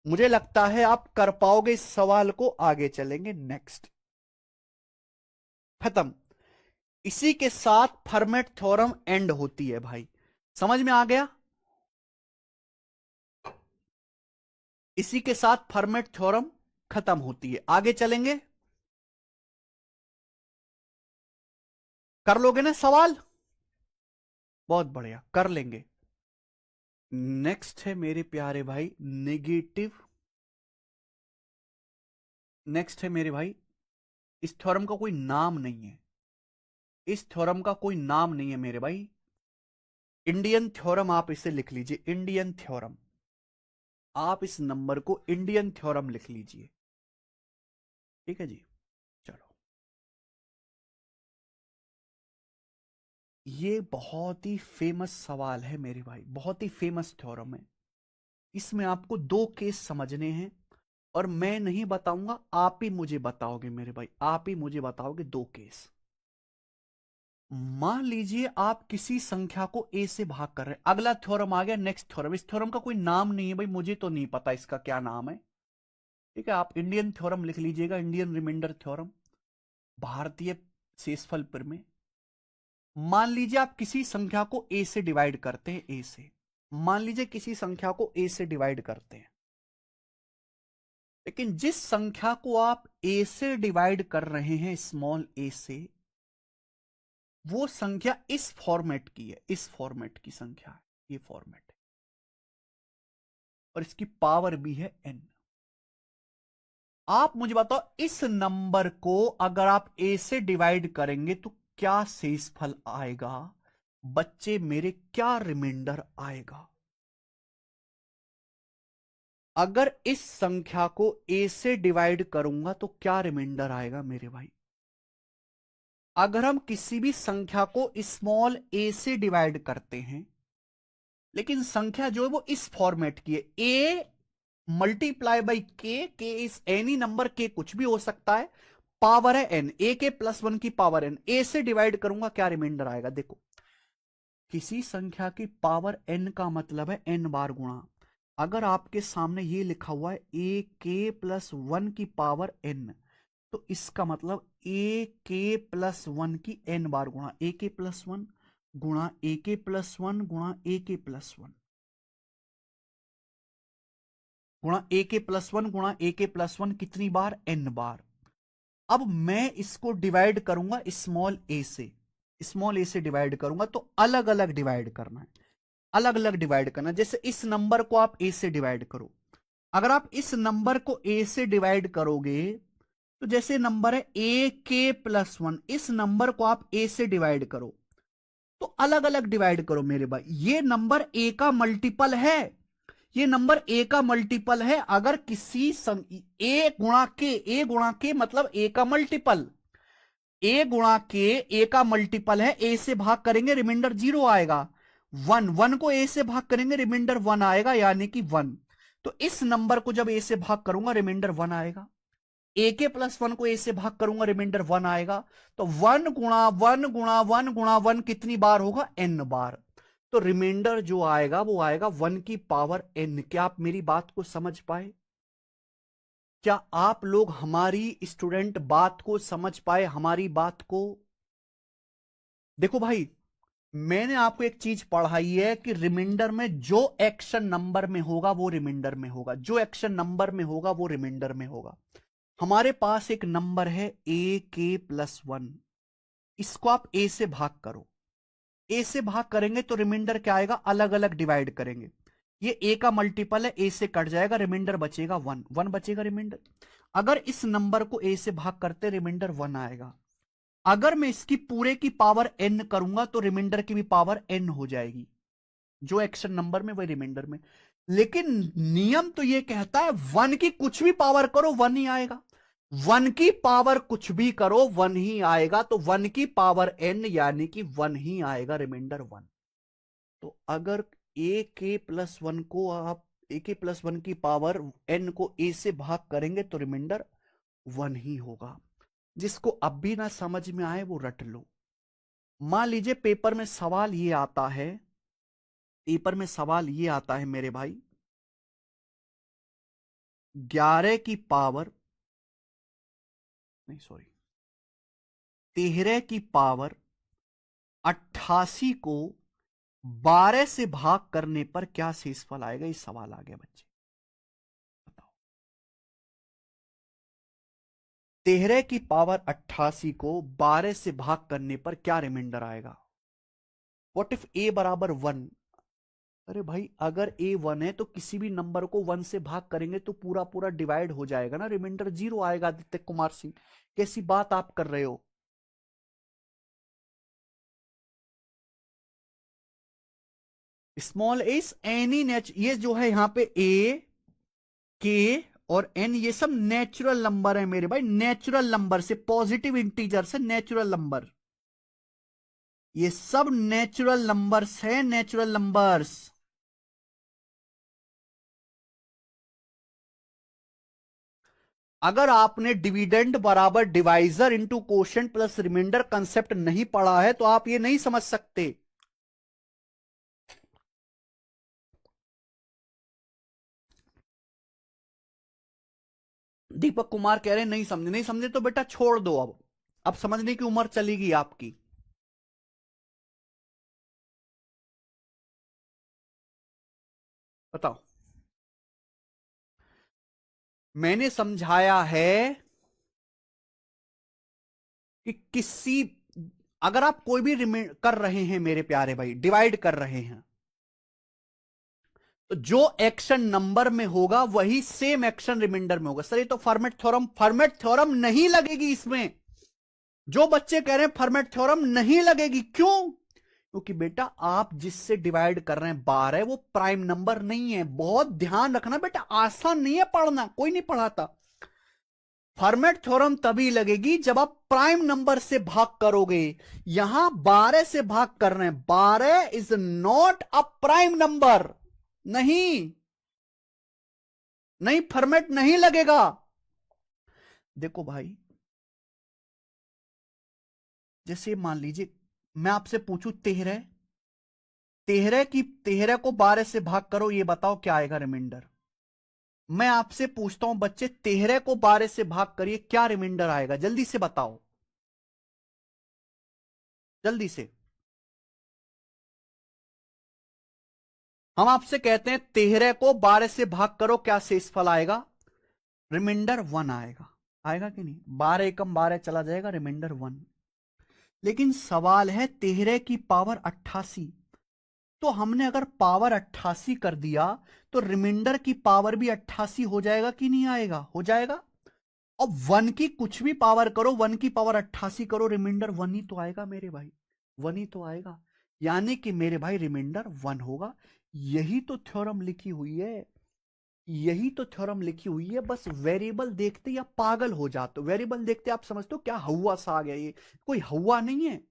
मुझे लगता है आप कर पाओगे इस सवाल को, आगे चलेंगे नेक्स्ट। खत्म। इसी के साथ फर्मेट थ्योरम एंड होती है भाई, समझ में आ गया। इसी के साथ फर्मेट थ्योरम खत्म होती है, आगे चलेंगे। कर लोगे ना सवाल, बहुत बढ़िया, कर लेंगे। नेक्स्ट है मेरे प्यारे भाई नेगेटिव। नेक्स्ट है मेरे भाई, इस थ्योरम का कोई नाम नहीं है, इस थ्योरम का कोई नाम नहीं है मेरे भाई। इंडियन थ्योरम आप इसे लिख लीजिए, इंडियन थ्योरम। आप इस नंबर को इंडियन थ्योरम लिख लीजिए, ठीक है जी। चलो, ये बहुत ही फेमस सवाल है मेरे भाई, बहुत ही फेमस थ्योरम है। इसमें आपको 2 केस समझने हैं, और मैं नहीं बताऊंगा, आप ही मुझे बताओगे मेरे भाई, आप ही मुझे बताओगे 2 केस। मान लीजिए आप किसी संख्या को a से भाग कर रहे हैं। अगला थ्योरम आ गया, नेक्स्ट थ्योरम। इस थ्योरम का कोई नाम नहीं है भाई, मुझे तो नहीं पता इसका क्या नाम है, ठीक है। आप इंडियन थ्योरम लिख लीजिएगा, इंडियन रिमाइंडर थ्योरम, भारतीय शेषफल प्रमेय। मान लीजिए आप किसी संख्या को a से डिवाइड करते हैं, a से, मान लीजिए किसी संख्या को a से डिवाइड करते हैं, लेकिन जिस संख्या को आप a से डिवाइड कर रहे हैं, स्मॉल a से, वो संख्या इस फॉर्मेट की है, इस फॉर्मेट की संख्या है, ये फॉर्मेट है, और इसकी पावर भी है n। आप मुझे बताओ, इस नंबर को अगर आप a से डिवाइड करेंगे तो क्या शेषफल आएगा बच्चे मेरे, क्या रिमाइंडर आएगा। अगर इस संख्या को a से डिवाइड करूंगा तो क्या रिमाइंडर आएगा मेरे भाई। अगर हम किसी भी संख्या को स्मॉल a से डिवाइड करते हैं, लेकिन संख्या जो है वो इस फॉर्मेट की है, a मल्टीप्लाई बाई के इज एनी नंबर, के कुछ भी हो सकता है, पावर है n, a के +1 की पावर n, a से डिवाइड करूंगा, क्या रिमाइंडर आएगा। देखो, किसी संख्या की पावर n का मतलब है n बार गुणा। अगर आपके सामने ये लिखा हुआ है a के +1 की पावर n, तो इसका मतलब a के +1 की n बार गुणा, a के +1 गुणा a के +1 गुणा a के +1 गुणा a के +1 गुणा a के +1, कितनी बार, n बार। अब मैं इसको डिवाइड करूंगा स्मॉल a से, स्मॉल a से डिवाइड करूंगा तो अलग अलग डिवाइड करना है, अलग अलग डिवाइड करना। जैसे इस नंबर को आप a से डिवाइड करो, अगर आप इस नंबर को a से डिवाइड करोगे तो जैसे नंबर है a के +1, इस नंबर को आप a से डिवाइड करो तो अलग अलग डिवाइड करो मेरे भाई। ये नंबर a का मल्टीपल है, ये नंबर ए का मल्टीपल है। अगर किसी ए गुणा के मतलब ए का मल्टीपल, ए गुणा के ए का मल्टीपल है, ए से भाग करेंगे रिमाइंडर 0 आएगा। 1 को ए से भाग करेंगे रिमाइंडर 1 आएगा, यानी कि 1। तो इस नंबर को जब ए से भाग करूंगा रिमाइंडर 1 आएगा। ए के प्लस 1 को ए से भाग करूंगा रिमाइंडर 1 आएगा। तो 1 गुणा 1 गुणा 1 गुणा 1 कितनी बार होगा? n बार। तो रिमाइंडर जो आएगा वो आएगा 1 की पावर n। क्या आप मेरी बात को समझ पाए? क्या आप लोग हमारी स्टूडेंट बात को समझ पाए, हमारी बात को? देखो भाई, मैंने आपको एक चीज पढ़ाई है कि रिमाइंडर में जो एक्शन नंबर में होगा वो रिमाइंडर में होगा, जो एक्शन नंबर में होगा वो रिमाइंडर में होगा। हमारे पास एक नंबर है ए के प्लस 1, इसको आप ए से भाग करो। ए से भाग करेंगे तो रिमाइंडर क्या आएगा? अलग अलग डिवाइड करेंगे। ये ए का मल्टीपल है, ए से कट जाएगा, रिमाइंडर बचेगा 1, 1 बचेगा रिमाइंडर। अगर इस नंबर को ए से भाग करते रिमाइंडर 1 आएगा। अगर मैं इसकी पूरे की पावर n करूंगा तो रिमाइंडर की भी पावर n हो जाएगी, जो एक्शन नंबर में वही रिमाइंडर में। लेकिन नियम तो ये कहता है 1 की कुछ भी पावर करो 1 ही आएगा। 1 की पावर कुछ भी करो 1 ही आएगा। तो 1 की पावर n यानी कि 1 ही आएगा रिमाइंडर 1। तो अगर ए के प्लस 1 को आप ए के प्लस 1 की पावर n को ए से भाग करेंगे तो रिमाइंडर 1 ही होगा। जिसको अब भी ना समझ में आए वो रट लो। मान लीजिए पेपर में सवाल ये आता है, पेपर में सवाल ये आता है मेरे भाई, 11 की पावर नहीं सॉरी 13 की पावर 88 को 12 से भाग करने पर क्या शेषफल आएगा? ये सवाल आ गया बच्चे, बताओ। 13 की पावर 88 को 12 से भाग करने पर क्या रिमाइंडर आएगा? व्हाट इफ ए बराबर 1? अरे भाई, अगर ए 1 है तो किसी भी नंबर को 1 से भाग करेंगे तो पूरा पूरा डिवाइड हो जाएगा ना, रिमाइंडर 0 आएगा। आदित्य कुमार सिंह, कैसी बात आप कर रहे हो? स्मॉल एस एनी ये जो है यहां पे ए के और एन, ये सब नेचुरल नंबर है मेरे भाई, नेचुरल नंबर से, पॉजिटिव इंटीजर से नेचुरल नंबर, ये सब नेचुरल नंबर्स है, नेचुरल नंबर्स। अगर आपने डिविडेंड बराबर divisor into quotient plus remainder concept नहीं पढ़ा है तो आप ये नहीं समझ सकते। दीपक कुमार कह रहे हैं नहीं समझे, नहीं समझे तो बेटा छोड़ दो। अब समझने की उम्र चली गई आपकी। बताओ, मैंने समझाया है कि किसी, अगर आप कोई भी कर रहे हैं मेरे प्यारे भाई, डिवाइड कर रहे हैं, तो जो एक्शन नंबर में होगा वही सेम एक्शन रिमाइंडर में होगा। सर ये तो फॉर्मेट थ्योरम नहीं लगेगी इसमें। जो बच्चे कह रहे हैं फॉर्मेट थ्योरम नहीं लगेगी, क्यों? क्योंकि बेटा आप जिससे डिवाइड कर रहे हैं 12, वो प्राइम नंबर नहीं है। बहुत ध्यान रखना बेटा, आसान नहीं है पढ़ना, कोई नहीं पढ़ाता। फॉर्मेट थ्योरम तभी लगेगी जब आप प्राइम नंबर से भाग करोगे। यहां 12 से भाग कर रहे हैं, 12 is not a prime number. नहीं नहीं, फॉर्मेट नहीं लगेगा। देखो भाई, जैसे मान लीजिए मैं आपसे पूछूं 13, 13 को 12 से भाग करो, ये बताओ क्या आएगा रिमाइंडर? मैं आपसे पूछता हूं बच्चे, 13 को 12 से भाग करिए, क्या रिमाइंडर आएगा? जल्दी से बताओ, जल्दी से। हम आपसे कहते हैं 13 को 12 से भाग करो, क्या शेषफल आएगा? रिमाइंडर 1 आएगा। आएगा कि नहीं? 12 एकम 12 चला जाएगा, रिमाइंडर 1। लेकिन सवाल है 13 की पावर 88, तो हमने अगर पावर 88 कर दिया तो रिमाइंडर की पावर भी 88 हो जाएगा कि नहीं आएगा? हो जाएगा। और 1 की कुछ भी पावर करो, 1 की पावर 88 करो, रिमाइंडर 1 ही तो आएगा मेरे भाई, 1 ही तो आएगा। यानी कि मेरे भाई रिमाइंडर 1 होगा। यही तो थ्योरम लिखी हुई है, यही तो थ्योरम लिखी हुई है। बस वेरिएबल देखते या पागल हो जाते हो। वेरिएबल देखते आप समझते हो क्या हवा सा आ गया, ये कोई हवा नहीं है।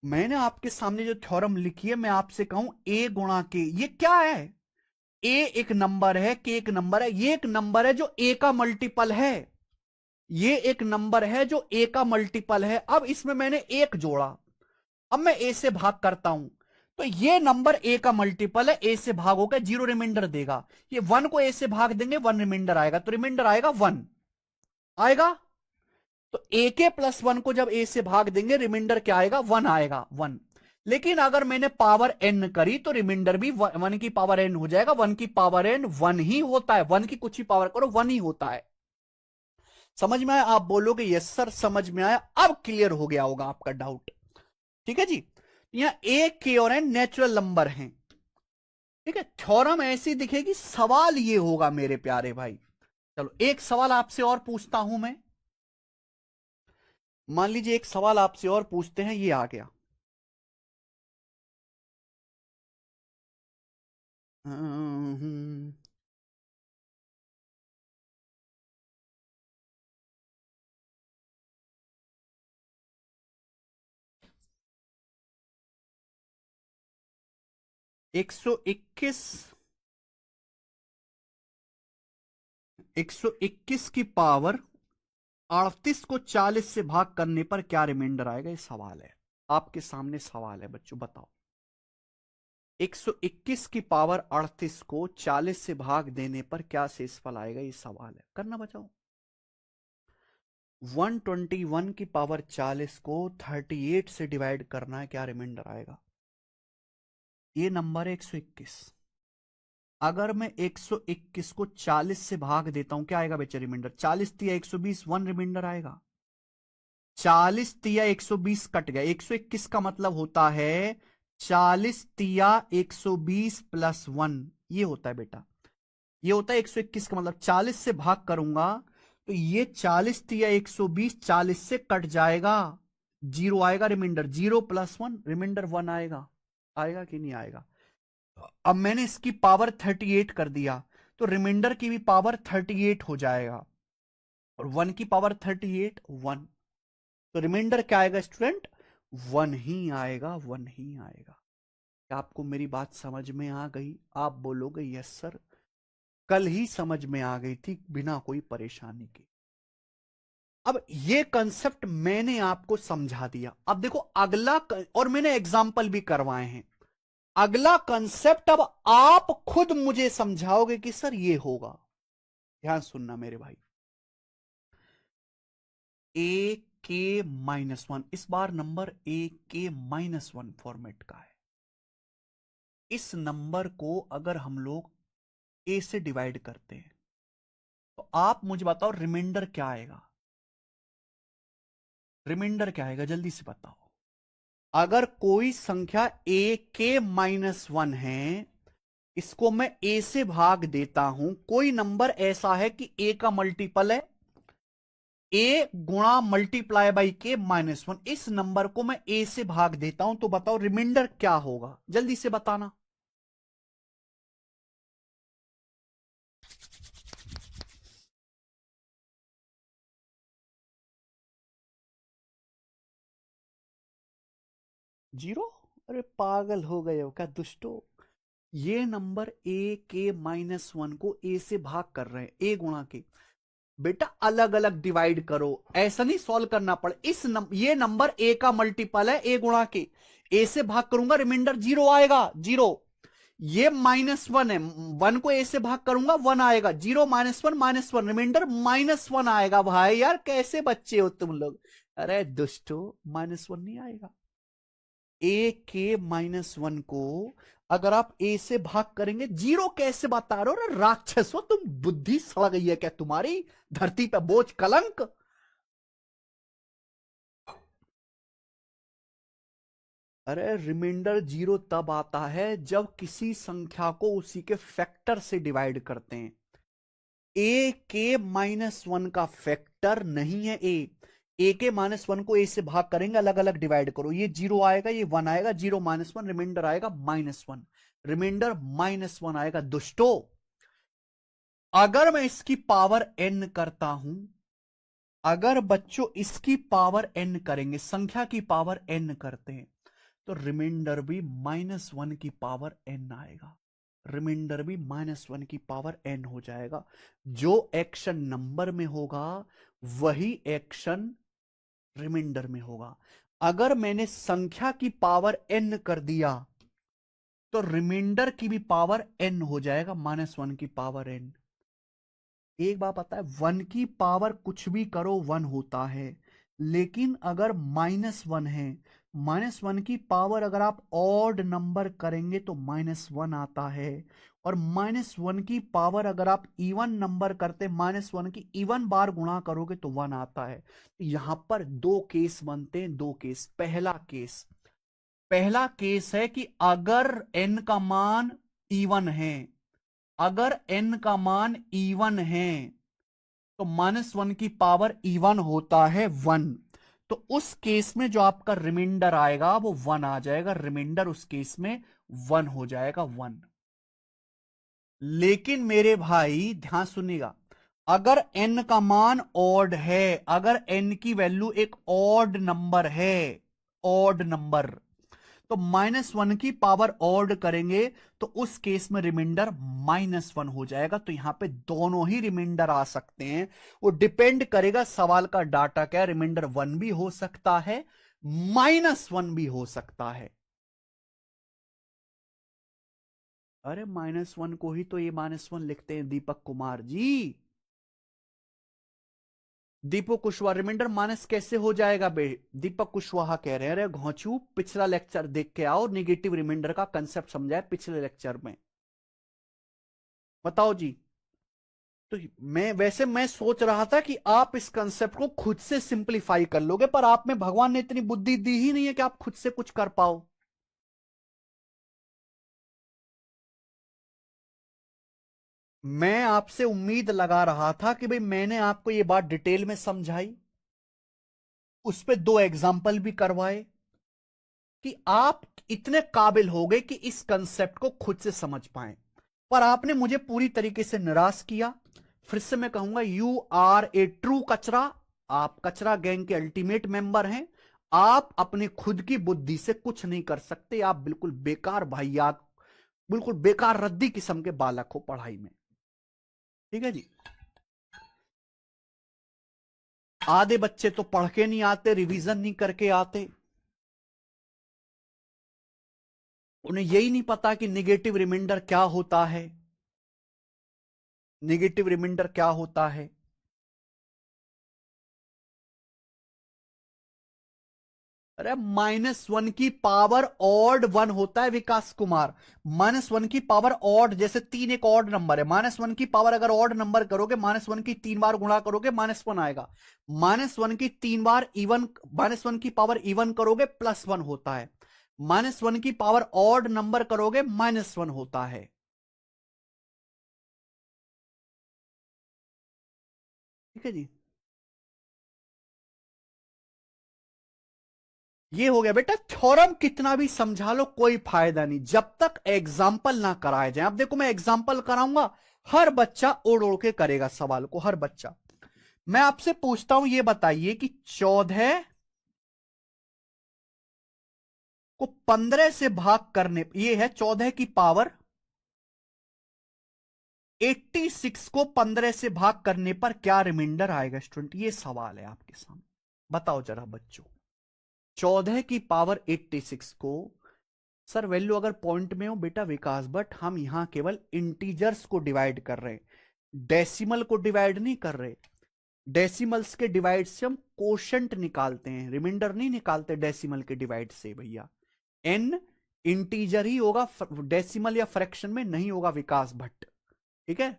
मैंने आपके सामने जो थ्योरम लिखी है, मैं आपसे कहूं ए गुणा के, ये क्या है? ए एक नंबर है, के एक नंबर है, ये एक नंबर है जो ए का मल्टीपल है। ये एक नंबर है जो ए का मल्टीपल है। अब इसमें मैंने एक जोड़ा, अब मैं ए से भाग करता हूं, तो ये नंबर ए का मल्टीपल है, ए से भाग होकर जीरो रिमाइंडर देगा। ये वन को ए से भाग देंगे, वन रिमाइंडर आएगा, तो रिमाइंडर आएगा वन आएगा। तो ए के प्लस वन को जब ए से भाग देंगे, रिमाइंडर क्या आएगा? वन आएगा, वन। लेकिन अगर मैंने पावर एन करी तो रिमाइंडर भी वन की पावर एन हो जाएगा। वन की पावर एन वन ही होता है, वन की कुछ ही पावर करो वन ही होता है। समझ में आया? आप बोलोगे यस सर समझ में आया। अब क्लियर हो गया होगा आपका डाउट। ठीक है जी। यहां ए के और एन नेचुरल नंबर हैं। ठीक है, थ्योरम ऐसी दिखेगी। सवाल ये होगा मेरे प्यारे भाई, चलो एक सवाल आपसे और पूछता हूं मैं। मान लीजिए एक सवाल आपसे और पूछते हैं, ये आ गया। 121, 121 की पावर 38 को 40 से भाग करने पर क्या रिमाइंडर आएगा? ये सवाल है, आपके सामने सवाल है बच्चों, बताओ। 121 की पावर 38 को 40 से भाग देने पर क्या शेषफल आएगा? ये सवाल है, करना बचाओ। 121 की पावर 40 को 38 से डिवाइड करना है, क्या रिमाइंडर आएगा? ये नंबर है 121। अगर मैं 121 को 40 से भाग देता हूं, क्या आएगा बच्चे रिमाइंडर? 40 तिया 120, वन रिमाइंडर आएगा। 40 तिया 120 कट गया। 121 का मतलब होता है 40 तिया 120 प्लस वन, ये होता है बेटा। ये होता है 121 का मतलब। 40 से भाग करूंगा तो ये 40 तिया 120 40 से कट जाएगा, जीरो आएगा remainder, zero plus one remainder one आएगा। आएगा कि नहीं आएगा? अब मैंने इसकी पावर 38 कर दिया, तो रिमाइंडर की भी पावर 38 हो जाएगा, और वन की पावर 38 वन, तो रिमाइंडर क्या आएगा स्टूडेंट? वन ही आएगा, वन ही आएगा। क्या आपको मेरी बात समझ में आ गई? आप बोलोगे यस सर, कल ही समझ में आ गई थी बिना कोई परेशानी के। अब ये कंसेप्ट मैंने आपको समझा दिया। अब देखो अगला और मैंने एग्जाम्पल भी करवाए हैं। अगला कंसेप्ट अब आप खुद मुझे समझाओगे कि सर ये होगा। ध्यान सुनना मेरे भाई। ए के माइनस वन, इस बार नंबर ए के माइनस वन फॉर्मेट का है। इस नंबर को अगर हम लोग ए से डिवाइड करते हैं तो आप मुझे बताओ रिमाइंडर क्या आएगा? रिमाइंडर क्या आएगा जल्दी से बताओ। अगर कोई संख्या ए के माइनस वन है, इसको मैं ए से भाग देता हूं, कोई नंबर ऐसा है कि ए का मल्टीपल है, ए गुणा मल्टीप्लाई बाई के माइनस वन, इस नंबर को मैं ए से भाग देता हूं, तो बताओ रिमाइंडर क्या होगा? जल्दी से बताना। जीरो? अरे पागल हो गए हो क्या दुष्टो? ये नंबर ए के माइनस वन को ए से भाग कर रहे हैं, ए गुणा के। बेटा अलग अलग डिवाइड करो, ऐसा नहीं सॉल्व करना पड़े। ये नंबर ए का मल्टीपल है, ए गुणा के। ए से भाग करूंगा रिमाइंडर जीरो आएगा, जीरो। ये माइनस वन है, वन को ए से भाग करूंगा वन आएगा, zero minus one remainder minus one आएगा। भाई यार कैसे बच्चे हो तुम लोग? अरे दुष्टो, माइनस वन नहीं आएगा। ए के माइनस वन को अगर आप ए से भाग करेंगे, जीरो कैसे बता रहे हो? राक्षस हो तुम, बुद्धि सड़ गई है क्या तुम्हारी? धरती पे बोझ कलंक। अरे रिमाइंडर जीरो तब आता है जब किसी संख्या को उसी के फैक्टर से डिवाइड करते हैं। ए के माइनस वन का फैक्टर नहीं है ए, ए के -1 को ए से भाग करेंगे, अलग अलग डिवाइड करो, ये 0 आएगा, ये 1 आएगा, 0 -1, रिमाइंडर आएगा -1, रिमाइंडर -1 आएगा। दोस्तों अगर मैं इसकी पावर n करता हूं, अगर बच्चों इसकी पावर n करेंगे, संख्या की पावर n करते हैं, तो रिमाइंडर भी -1 की पावर n आएगा, रिमाइंडर भी -1 की पावर n हो जाएगा। जो एक्शन नंबर में होगा वही एक्शन रिमाइंडर में होगा। अगर मैंने संख्या की पावर n कर दिया तो रिमाइंडर की भी पावर n हो जाएगा, -1 की पावर n। एक बात पता है, 1 की पावर कुछ भी करो 1 होता है, लेकिन अगर -1 है, -1 की पावर अगर आप ऑड नंबर करेंगे तो -1 आता है, और -1 की पावर अगर आप इवन नंबर करते, -1 की इवन बार गुणा करोगे तो 1 आता है। यहां पर दो केस बनते हैं, दो केस। पहला केस है कि अगर n का मान इवन है, अगर n का मान इवन है तो -1 की पावर इवन होता है 1, तो उस केस में जो आपका रिमाइंडर आएगा वो 1 आ जाएगा, रिमाइंडर उस केस में 1 हो जाएगा, 1। लेकिन मेरे भाई ध्यान सुनिएगा, अगर n का मान ऑड है, अगर n की वैल्यू एक ऑड नंबर है, ऑड नंबर, तो -1 की पावर ऑड करेंगे तो उस केस में रिमाइंडर -1 हो जाएगा। तो यहां पे दोनों ही रिमाइंडर आ सकते हैं, वो डिपेंड करेगा सवाल का डाटा क्या है। रिमाइंडर 1 भी हो सकता है, -1 भी हो सकता है। अरे -1 को ही तो ये -1 लिखते हैं दीपक कुमार जी। दीपक कुशवाहा, रिमाइंडर माइनस कैसे हो जाएगा बे? दीपक कुशवाहा कह रहे हैं, अरे घोंचू पिछला लेक्चर देख के आओ, निगेटिव रिमाइंडर का कंसेप्ट समझाए पिछले लेक्चर में, बताओ जी। तो मैं सोच रहा था कि आप इस कंसेप्ट को खुद से सिंपलीफाई कर लोगे, पर आप में भगवान ने इतनी बुद्धि दी ही नहीं है कि आप खुद से कुछ कर पाओ। मैं आपसे उम्मीद लगा रहा था कि भाई मैंने आपको ये बात डिटेल में समझाई, उस पे दो एग्जाम्पल भी करवाए, कि आप इतने काबिल हो गए कि इस कंसेप्ट को खुद से समझ पाए, पर आपने मुझे पूरी तरीके से निराश किया। फिर से मैं कहूंगा, यू आर ए ट्रू कचरा, आप कचरा गैंग के अल्टीमेट मेंबर हैं। आप अपने खुद की बुद्धि से कुछ नहीं कर सकते, आप बिल्कुल बेकार भाईयात, बिल्कुल बेकार रद्दी किस्म के बालक हो पढ़ाई में, ठीक है जी। आधे बच्चे तो पढ़ के नहीं आते, रिवीजन नहीं करके आते, उन्हें यही नहीं पता कि निगेटिव रिमाइंडर क्या होता है, निगेटिव रिमाइंडर क्या होता है। अरे -1 की पावर ऑड 1 होता है विकास कुमार, -1 की पावर ऑड, जैसे 3 एक ऑड नंबर है, -1 की पावर अगर ऑड नंबर करोगे, -1 की 3 बार गुणा करोगे -1 आएगा, -1 की 3 बार इवन, -1 की पावर इवन करोगे +1 होता है, -1 की पावर ऑड नंबर करोगे -1 होता है, ठीक है जी। ये हो गया बेटा, थ्योरम कितना भी समझा लो कोई फायदा नहीं जब तक एग्जाम्पल ना कराए जाए। अब देखो मैं एग्जाम्पल कराऊंगा, हर बच्चा ओढ़ ओढ़ के करेगा सवाल को, हर बच्चा। मैं आपसे पूछता हूं, ये बताइए कि 14 को 15 से भाग करने, ये है 14 की पावर 86 को 15 से भाग करने पर क्या रिमाइंडर आएगा स्टूडेंट? ये सवाल है आपके सामने, बताओ जरा बच्चों। 14 की पावर 86 को, सर वैल्यू अगर पॉइंट में हो बेटा विकास, बट हम यहां केवल इंटीजर्स को डिवाइड कर रहे हैं, डेसिमल को डिवाइड नहीं कर रहे। डेसिमल्स के डिवाइड से हम कोशंट निकालते हैं, रिमाइंडर नहीं निकालते डेसिमल के डिवाइड से भैया। एन इंटीजर ही होगा, डेसिमल या फ्रैक्शन में नहीं होगा विकास भट्ट, ठीक है।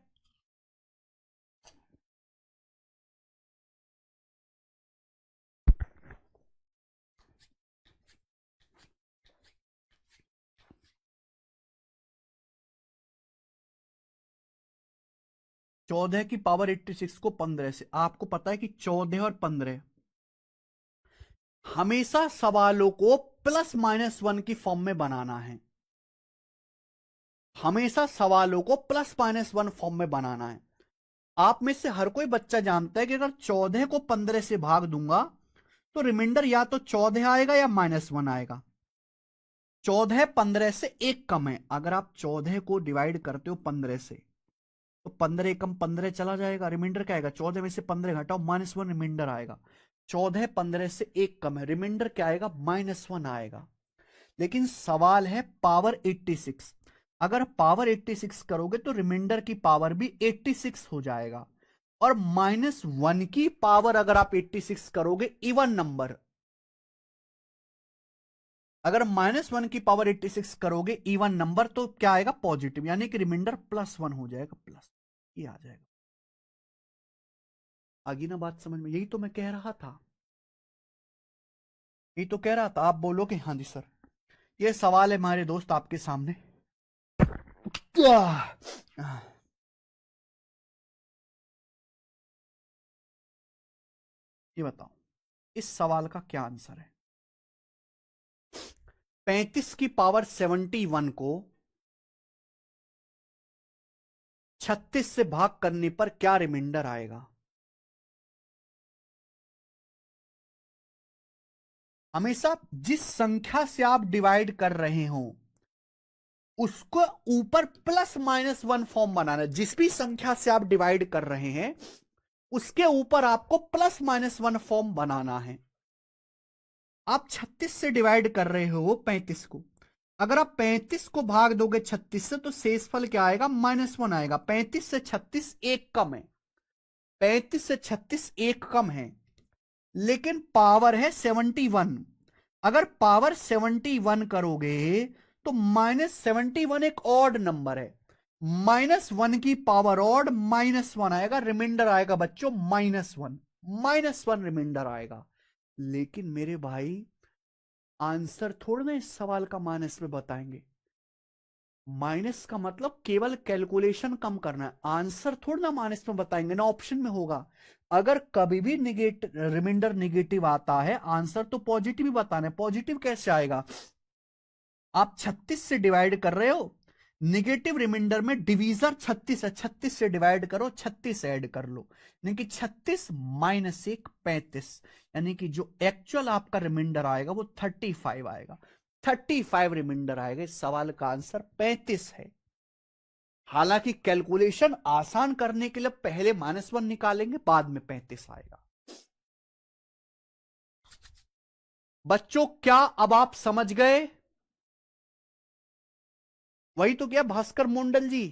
14 की पावर 86 को 15 से, आपको पता है कि 14 और 15 हमेशा सवालों को प्लस माइनस वन की फॉर्म में बनाना है। हमेशा सवालों को प्लस माइनस वन फॉर्म में बनाना है। आप में से हर कोई बच्चा जानता है कि अगर 14 को 15 से भाग दूंगा तो रिमाइंडर या तो 14 आएगा या माइनस वन आएगा। 14 15 से एक कम है। अगर आप 14 को डिवाइड करते हो 15 से तो 15 एकम 15 चला जाएगा, रिमाइंडर क्या आएगा? 14 में से 15 घटाओ, माइनस वन रिमाइंडर आएगा। 14 15 से एक कम है, रिमाइंडर क्या आएगा? माइनस वन आएगा। लेकिन सवाल है पावर 86। अगर पावर 86 करोगे तो रिमाइंडर की पावर भी 86 हो जाएगा। और माइनस वन की पावर अगर आप 86 करोगे इवन नंबर, अगर माइनस वन की पावर 86 करोगे इवन नंबर तो क्या आएगा? पॉजिटिव, यानी कि रिमाइंडर प्लस वन हो जाएगा, प्लस ये आ जाएगा। आगे ना बात समझ में? यही तो मैं कह रहा था, यही तो कह रहा था। आप बोलो कि हाँ जी सर। ये सवाल है हमारे दोस्त आपके सामने। ये बताओ इस सवाल का क्या आंसर है? 35 की पावर 71 को 36 से भाग करने पर क्या रिमाइंडर आएगा? हमेशा जिस संख्या से आप डिवाइड कर रहे हो उसको ऊपर प्लस माइनस वन फॉर्म बनाना है। जिस भी संख्या से आप डिवाइड कर रहे हैं उसके ऊपर आपको प्लस माइनस वन फॉर्म बनाना है। आप 36 से डिवाइड कर रहे हो 35 को। अगर आप 35 को भाग दोगे 36 से तो शेषफल क्या आएगा? माइनस वन आएगा। 35 से 36 एक कम है, 35 से 36 एक कम है, लेकिन पावर है 71। अगर पावर 71 करोगे तो -71 एक ऑड नंबर है। माइनस वन की पावर ऑड, माइनस वन आएगा, रिमाइंडर आएगा बच्चों minus one. Minus one remainder आएगा। लेकिन मेरे भाई आंसर थोड़ा ना इस सवाल का माइनस में बताएंगे। माइनस का मतलब केवल कैलकुलेशन कम करना है, आंसर थोड़ा ना माइनस में बताएंगे, ना ऑप्शन में होगा। अगर कभी भी रिमाइंडर निगेटिव आता है आंसर तो पॉजिटिव ही बताना है। पॉजिटिव कैसे आएगा? आप 36 से डिवाइड कर रहे हो, निगेटिव रिमाइंडर में डिवीजर 36 है, 36 से डिवाइड करो, 36 ऐड कर लो, यानी कि 36 माइनस एक 35, यानी कि जो एक्चुअल आपका रिमाइंडर आएगा वो 35 आएगा। 35 रिमाइंडर आएगा। इस सवाल का आंसर 35 है। हालांकि कैलकुलेशन आसान करने के लिए पहले माइनस वन निकालेंगे, बाद में 35 आएगा। बच्चों क्या अब आप समझ गए? वही तो क्या भास्कर मंडल जी।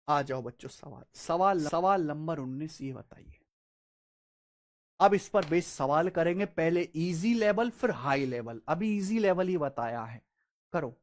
आ जाओ बच्चों, सवाल सवाल सवाल नंबर 19 ये बताइए। अब इस पर बेस सवाल करेंगे, पहले इजी लेवल फिर हाई लेवल। अभी इजी लेवल ही बताया है, करो।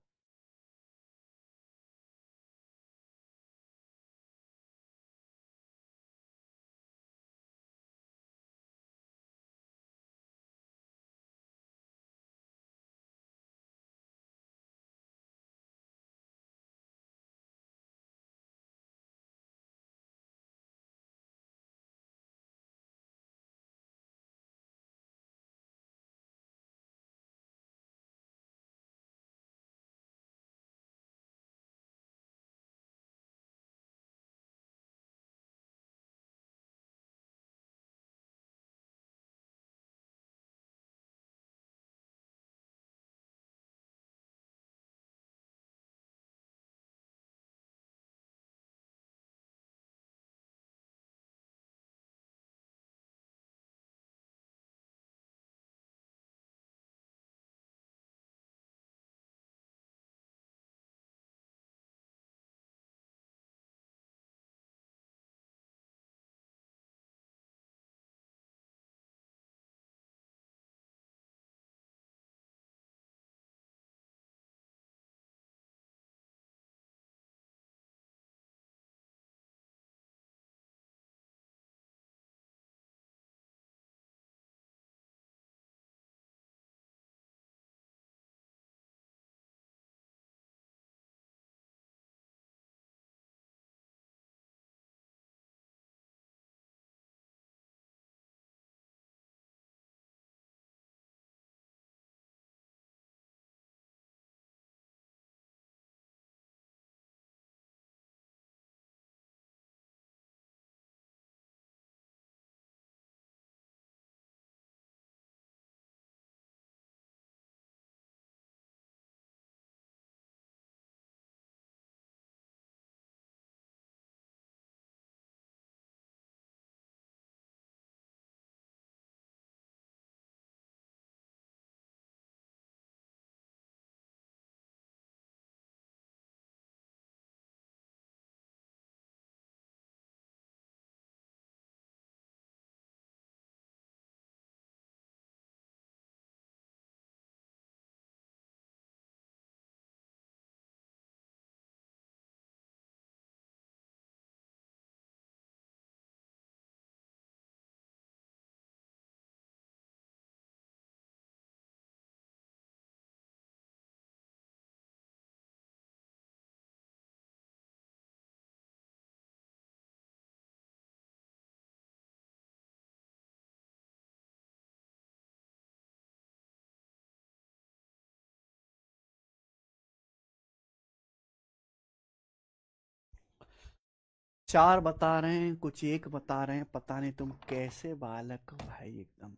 4 बता रहे हैं, कुछ 1 बता रहे हैं, पता नहीं तुम कैसे बालक हो भाई, एकदम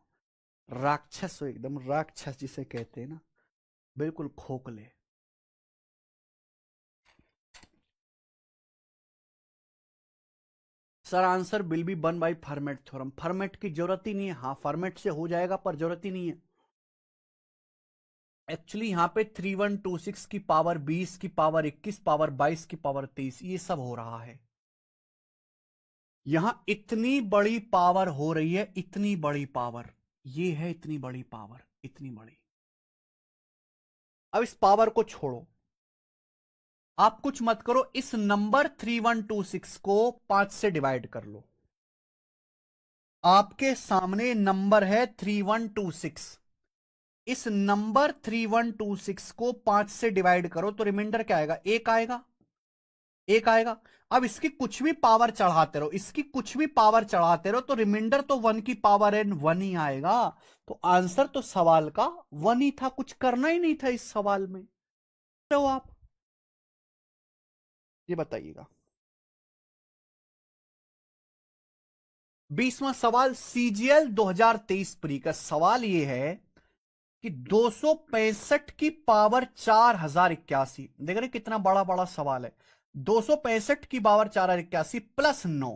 राक्षस हो, एकदम राक्षस जिसे कहते हैं ना, बिल्कुल खोखले। Sir answer will be one by format theorem. Format की जरूरत ही नहीं है। हाँ फॉर्मेट से हो जाएगा पर जरूरत ही नहीं है। एक्चुअली यहां पे 3126 की पावर 20 की पावर 21 पावर 22 की पावर 23 ये सब हो रहा है। यहां इतनी बड़ी पावर हो रही है, इतनी बड़ी पावर, ये है इतनी बड़ी पावर, इतनी बड़ी। अब इस पावर को छोड़ो, आप कुछ मत करो, इस नंबर 3126 को 5 से डिवाइड कर लो। आपके सामने नंबर है 3126, इस नंबर 3126 को 5 से डिवाइड करो तो रिमाइंडर क्या आएगा? 1 आएगा, 1 आएगा। अब इसकी कुछ भी पावर चढ़ाते रहो, इसकी कुछ भी पावर चढ़ाते रहो तो रिमाइंडर तो 1 की पावर n 1 ही आएगा। तो आंसर तो सवाल का 1 ही था, कुछ करना ही नहीं था इस सवाल में। तो आप ये बताइएगा। 20वां सवाल सीजीएल 2023 प्री का सवाल यह है कि 265 की पावर 4081, देख रहे कितना बड़ा बड़ा सवाल है। 265 की पावर 4081 प्लस 9,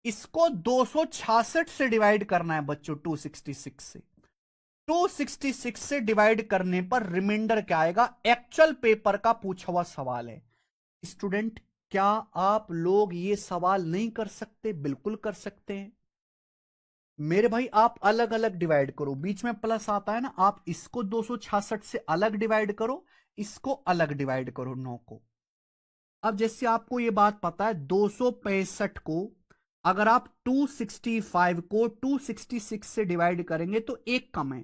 इसको 266 से डिवाइड करना है बच्चों, 266 से। 266 से डिवाइड करने पर रिमाइंडर क्या आएगा? एक्चुअल पेपर का पूछा हुआ सवाल है। स्टूडेंट क्या आप लोग ये सवाल नहीं कर सकते? बिल्कुल कर सकते हैं मेरे भाई। आप अलग अलग डिवाइड करो, बीच में प्लस आता है ना, आप इसको 266 से अलग डिवाइड करो, इसको अलग डिवाइड करो 9 को। अब जैसे आपको ये बात पता है 265 को अगर आप 265 को 266 से डिवाइड करेंगे तो एक कम है,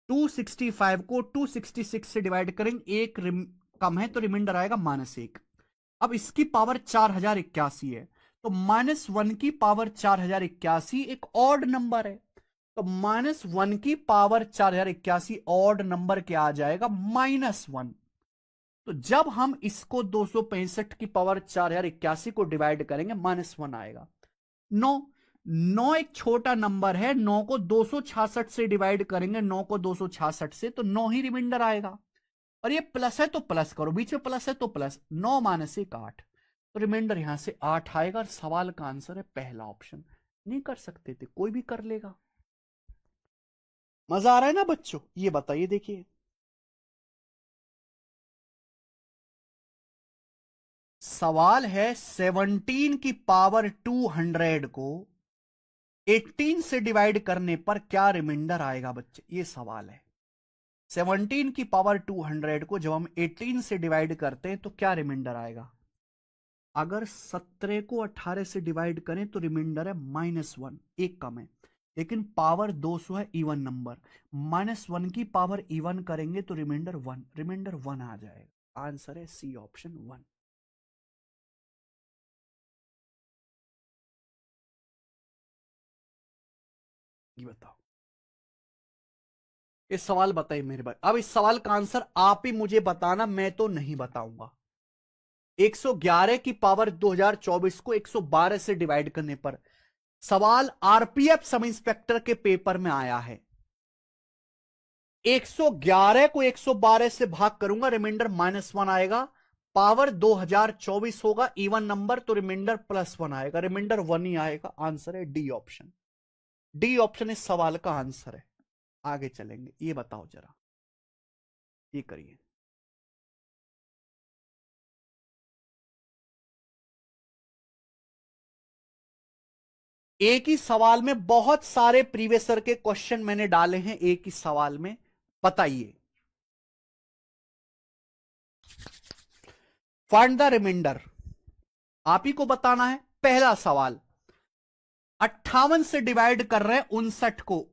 265 को 266 से डिवाइड करेंगे एक कम है तो रिमाइंडर आएगा -1। अब इसकी पावर 4081 है तो -1 की पावर 4081 एक ऑड नंबर है, तो -1 की पावर 4081 ऑड नंबर क्या आ जाएगा? -1। तो जब हम इसको 265 की पावर 4081 को डिवाइड करेंगे -1 आएगा। 9, 9 एक छोटा नंबर है, 9 को 266 से डिवाइड करेंगे, 9 को 266 से तो 9 ही रिमाइंडर आएगा। और ये प्लस है तो प्लस करो, बीच में प्लस है तो प्लस, 9 - 1 8, तो रिमाइंडर यहां से 8 आएगा। और सवाल का आंसर है पहला ऑप्शन। नहीं कर सकते थे, कोई भी कर लेगा। मजा आ रहा है ना बच्चों? ये बताइए, देखिए सवाल है 17 की पावर 200 को 18 से डिवाइड करने पर क्या रिमाइंडर आएगा बच्चे? ये सवाल है। 17 की पावर 200 को जब हम 18 से डिवाइड करते हैं तो क्या रिमाइंडर आएगा? अगर 17 को 18 से डिवाइड करें तो रिमाइंडर है -1, एक कम है, लेकिन पावर 200 है, इवन नंबर। -1 की पावर इवन करेंगे तो रिमाइंडर 1, रिमाइंडर 1 आ जाएगा। आंसर है सी ऑप्शन 1। ये बताओ, इस सवाल बताइए मेरे भाई। अब इस सवाल का आंसर आप ही मुझे बताना, मैं तो नहीं बताऊंगा। 111 की पावर 2024 को 112 से डिवाइड करने पर, सवाल आरपीएफ सब इंस्पेक्टर के पेपर में आया है। 111 को 112 से भाग करूंगा, रिमाइंडर -1 आएगा। पावर 2024 होगा, इवन नंबर, तो रिमाइंडर +1 आएगा, रिमाइंडर 1 ही आएगा। आंसर है डी ऑप्शन। डी ऑप्शन इस सवाल का आंसर है। आगे चलेंगे, ये बताओ जरा, ये करिए। एक ही सवाल में बहुत सारे प्रीवियसर के क्वेश्चन मैंने डाले हैं, एक ही सवाल में। बताइए, फाइंड द रिमाइंडर, आप ही को बताना है। पहला सवाल, 58 से डिवाइड कर रहे हैं 59 को,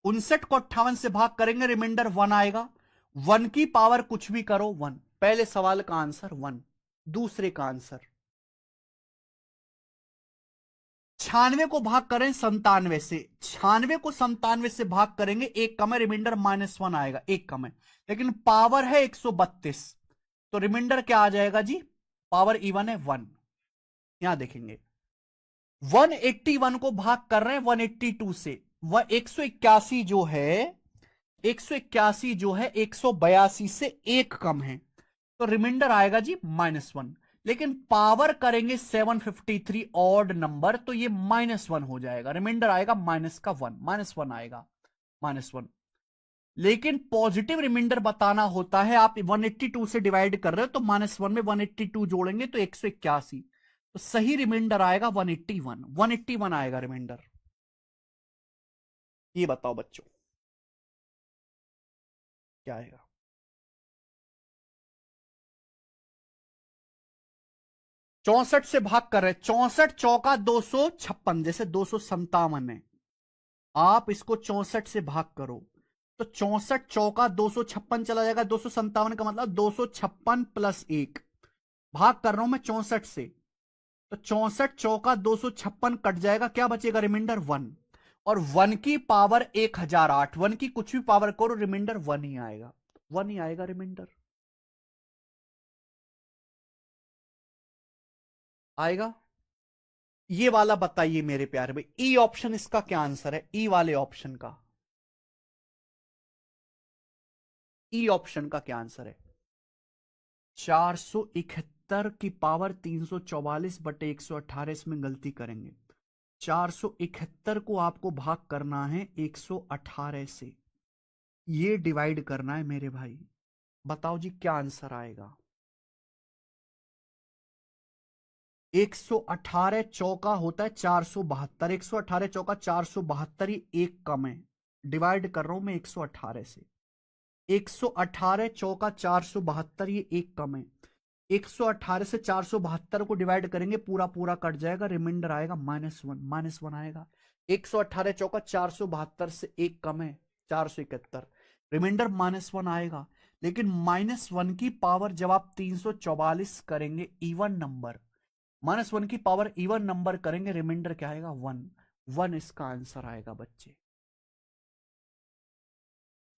59 को 58 से भाग करेंगे, रिमाइंडर 1 आएगा। 1 की पावर कुछ भी करो 1। पहले सवाल का आंसर 1। दूसरे का आंसर, 96 को भाग करें 97 से, 96 को 97 से भाग करेंगे, एक कम है, रिमाइंडर -1 आएगा, एक कम है, लेकिन पावर है 132, तो रिमाइंडर क्या आ जाएगा जी? पावर इवन है 1। यहां देखेंगे 181 को भाग कर रहे हैं 182 से, वह 181 जो है 181 जो है 182 से एक कम है, तो रिमाइंडर आएगा जी -1। लेकिन पावर करेंगे 753 ऑड नंबर, तो ये -1 हो जाएगा, रिमाइंडर आएगा -1 आएगा -1। लेकिन पॉजिटिव रिमाइंडर बताना होता है, आप 182 से डिवाइड कर रहे हो तो -1 में 182 जोड़ेंगे तो 181, तो सही रिमाइंडर आएगा 181 आएगा रिमाइंडर। ये बताओ बच्चों क्या आएगा? चौसठ से भाग कर रहे, 64 चौका 256, जैसे 257 है, आप इसको 64 से भाग करो तो 64 चौका 256 चला जाएगा, 257 का मतलब 256 प्लस 1, भाग कर रहा हूं मैं 64 से, तो 64 चौका 256 कट जाएगा, क्या बचेगा रिमाइंडर 1, और 1 की पावर 1008, 1 की कुछ भी पावर करो रिमाइंडर 1 ही आएगा, 1 ही आएगा रिमाइंडर आएगा। ये वाला बताइए मेरे प्यारे भाई, ई ऑप्शन इसका क्या आंसर है? ई वाले ऑप्शन का, ई ऑप्शन का क्या आंसर है? 471 की पावर 344/118, इसमें गलती करेंगे, 471 को आपको भाग करना है 118 से, ये डिवाइड करना है मेरे भाई, बताओ जी क्या आंसर आएगा? 118 चौका होता है 472, 118 चौका 472 ही एक कम है, डिवाइड कर रहा हूं मैं 118 से, 118 चौका 472 ये एक कम है, 118 से 472 को डिवाइड करेंगे पूरा पूरा कट जाएगा, रिमाइंडर आएगा -1 आएगा। 118 चौका 472 से एक कम है 471, रिमाइंडर -1 आएगा। लेकिन -1 की पावर जब आप 344 करेंगे इवन नंबर, -1 की पावर इवन नंबर करेंगे, रिमाइंडर क्या आएगा 1 इसका आंसर आएगा बच्चे।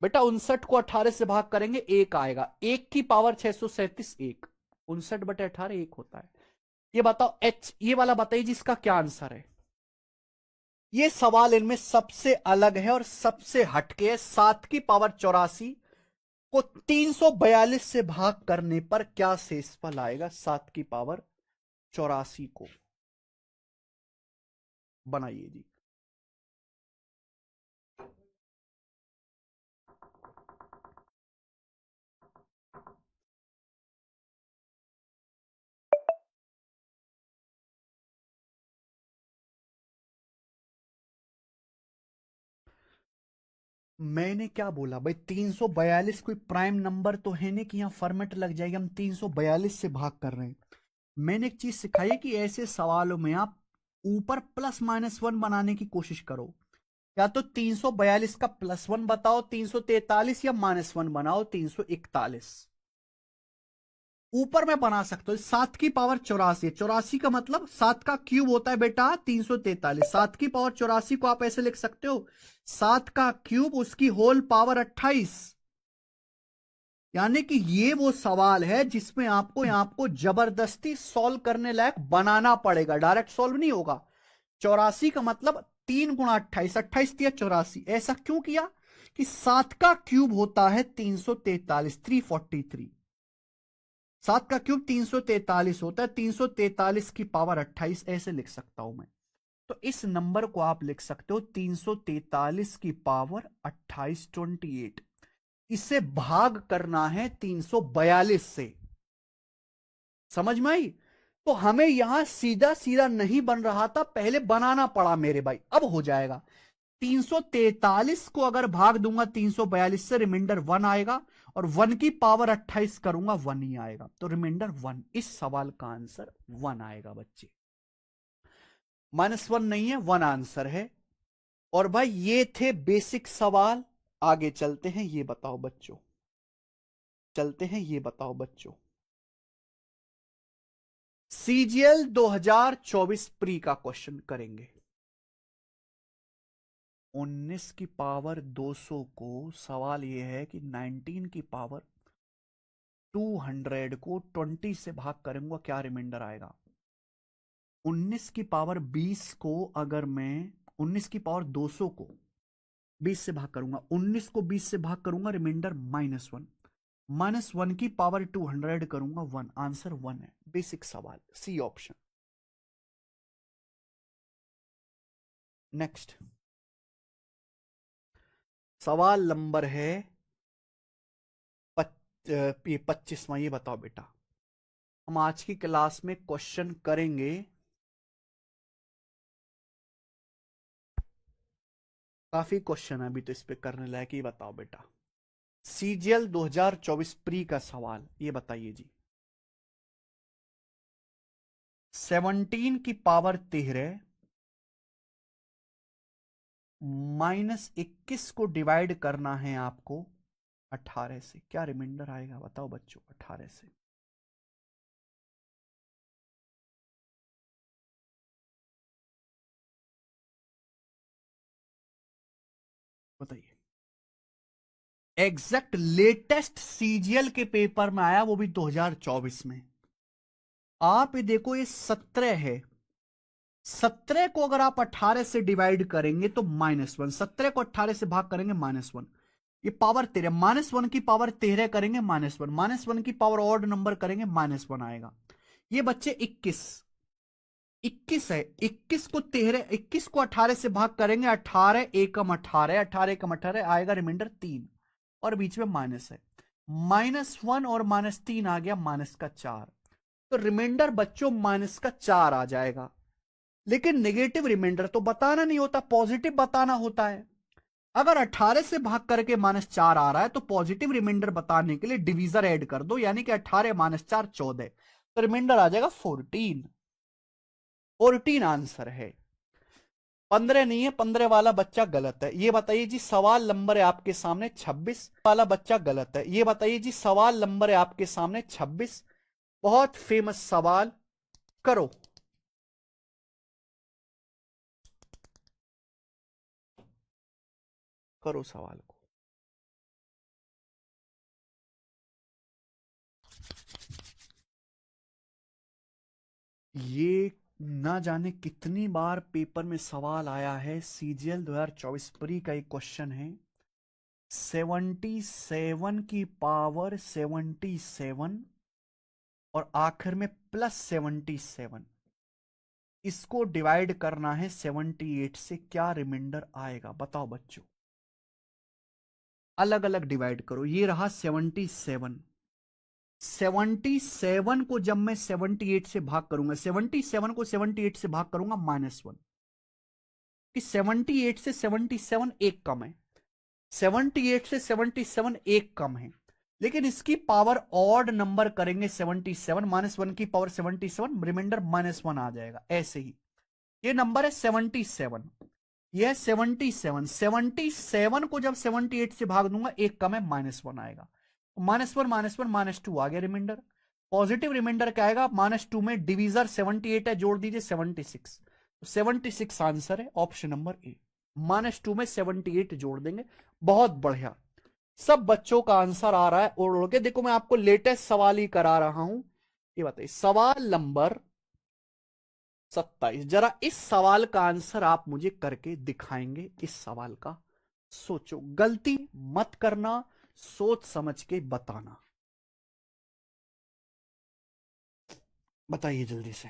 बेटा 59 को 18 से भाग करेंगे एक आएगा, एक की पावर 637 एक, 59/18 एक होता है। ये बताओ ये वाला बताइए जिसका क्या आंसर है? ये सवाल इनमें सबसे अलग है और सबसे हटके है, 7 की पावर 84 को 342 से भाग करने पर क्या शेषफल आएगा? 7 की पावर 84 को बनाइए जी। मैंने क्या बोला भाई, 342 कोई प्राइम नंबर तो है नहीं कि यहां फॉर्मेट लग जाएगी, हम 342 से भाग कर रहे हैं। मैंने एक चीज सिखाई है कि ऐसे सवालों में आप ऊपर +-1 बनाने की कोशिश करो, या तो 342 का +1 बताओ 343, या -1 बनाओ 341, ऊपर में बना सकते हो। 7 की पावर 84, 84 का मतलब 7 का क्यूब होता है बेटा 343, 7 की पावर 84 को आप ऐसे लिख सकते हो 7 का क्यूब उसकी होल पावर 28, यानी कि ये वो सवाल है जिसमें आपको जबरदस्ती सॉल्व करने लायक बनाना पड़ेगा, डायरेक्ट सॉल्व नहीं होगा। 84 का मतलब 3 × 28, 28×3 = 84, ऐसा क्यों किया कि 7 का क्यूब होता है 343, 343, 7 का क्यूब 343 होता है, 343 की पावर 28 ऐसे लिख सकता हूं मैं। तो इस नंबर को आप लिख सकते हो 343 की पावर 28, 28, इसे भाग करना है 342 से, समझ में आई? तो हमें यहां सीधा सीधा नहीं बन रहा था, पहले बनाना पड़ा मेरे भाई, अब हो जाएगा। 343 को अगर भाग दूंगा 342 से, रिमाइंडर 1 आएगा, और 1 की पावर 28 करूंगा 1 ही आएगा, तो रिमाइंडर 1, इस सवाल का आंसर 1 आएगा बच्चे, -1 नहीं है 1 आंसर है। और भाई ये थे बेसिक सवाल, आगे चलते हैं, ये बताओ बच्चों, चलते हैं, ये बताओ बच्चों, सीजीएल 2024 प्री का क्वेश्चन करेंगे। 19 की पावर 200 को, सवाल यह है कि 19 की पावर 200 को 20 से भाग करूंगा, क्या रिमाइंडर आएगा? 19 की पावर 20 को अगर मैं 19 की पावर 200 को 20 से भाग करूंगा, 19 को 20 से भाग करूंगा, रिमाइंडर -1, -1 की पावर 200 करूंगा 1, आंसर 1 है। बेसिक सवाल, सी ऑप्शन। नेक्स्ट सवाल नंबर है 25वां। ये बताओ बेटा, हम आज की क्लास में क्वेश्चन करेंगे काफी क्वेश्चन है अभी तो इस पे करने लायक। ये बताओ बेटा, सीजीएल 2024 प्री का सवाल, ये बताइए जी। 17 की पावर 13 -21 को डिवाइड करना है आपको 18 से, क्या रिमाइंडर आएगा बताओ बच्चों 18 से? बताइए। एग्जैक्ट लेटेस्ट सीजीएल के पेपर में आया, वो भी 2024 में। आप ये देखो, ये 17 है, 17 को अगर आप 18 से डिवाइड करेंगे तो -1, 17 को 18 से भाग करेंगे -1, ये पावर 13, -1 की पावर 13 करेंगे -1, -1 की पावर ऑड नंबर करेंगे -1 आएगा। ये बच्चे 21 है, 21 को 18 से भाग करेंगे, 18 एकम 18, 18 एकम 18 आएगा रिमाइंडर 3, और बीच में माइनस है, -1 और -3 आ गया -4, तो रिमाइंडर बच्चों -4 आ जाएगा। लेकिन नेगेटिव रिमाइंडर तो बताना नहीं होता, पॉजिटिव बताना होता है। अगर 18 से भाग करके -4 आ रहा है तो पॉजिटिव रिमाइंडर बताने के लिए डिवीजर ऐड कर दो, यानी कि 18 -4 14, तो रिमाइंडर आ जाएगा 14। 14 आंसर है, 15 नहीं है, 15 वाला बच्चा गलत है। ये बताइए जी, सवाल नंबर है आपके सामने 26 वाला बच्चा गलत है। ये बताइए जी, सवाल नंबर है आपके सामने 26, बहुत फेमस सवाल, करो। करो सवाल को। ये ना जाने कितनी बार पेपर में सवाल आया है, सीजीएल 2024 प्री का एक क्वेश्चन है। 77 की पावर 77 और आखिर में +77, इसको डिवाइड करना है 78 से, क्या रिमाइंडर आएगा बताओ बच्चों? अलग अलग डिवाइड करो। ये रहा 77, 77 को जब मैं 78 से भाग करूंगा, 77 को 78 से भाग करूंगा -1, कि 78 से 77 एक कम है, 78 से 77 एक कम है, लेकिन इसकी पावर ऑड नंबर करेंगे 77, -1 की पावर 77, रिमाइंडर -1 आ जाएगा। ऐसे ही ये नंबर है 77, यह 77, 77 को जब 78 से भाग दूंगा एक कम है, -1 आएगा, -1 -1 -2 आ गया रिमाइंडर। पॉजिटिव रिमाइंडर क्या आएगा? -2 में डिवीजर 78 है, जोड़ दीजिए 76, 76 आंसर है, ऑप्शन नंबर ए। -2 में 78 जोड़ देंगे, बहुत बढ़िया। सब बच्चों का आंसर आ रहा है उड़ उड़ के। देखो मैं आपको लेटेस्ट सवाल ही करा रहा हूं। ये बताइए, सवाल नंबर 27, जरा इस सवाल का आंसर आप मुझे करके दिखाएंगे। इस सवाल का सोचो, गलती मत करना, सोच समझ के बताना। बताइए जल्दी से।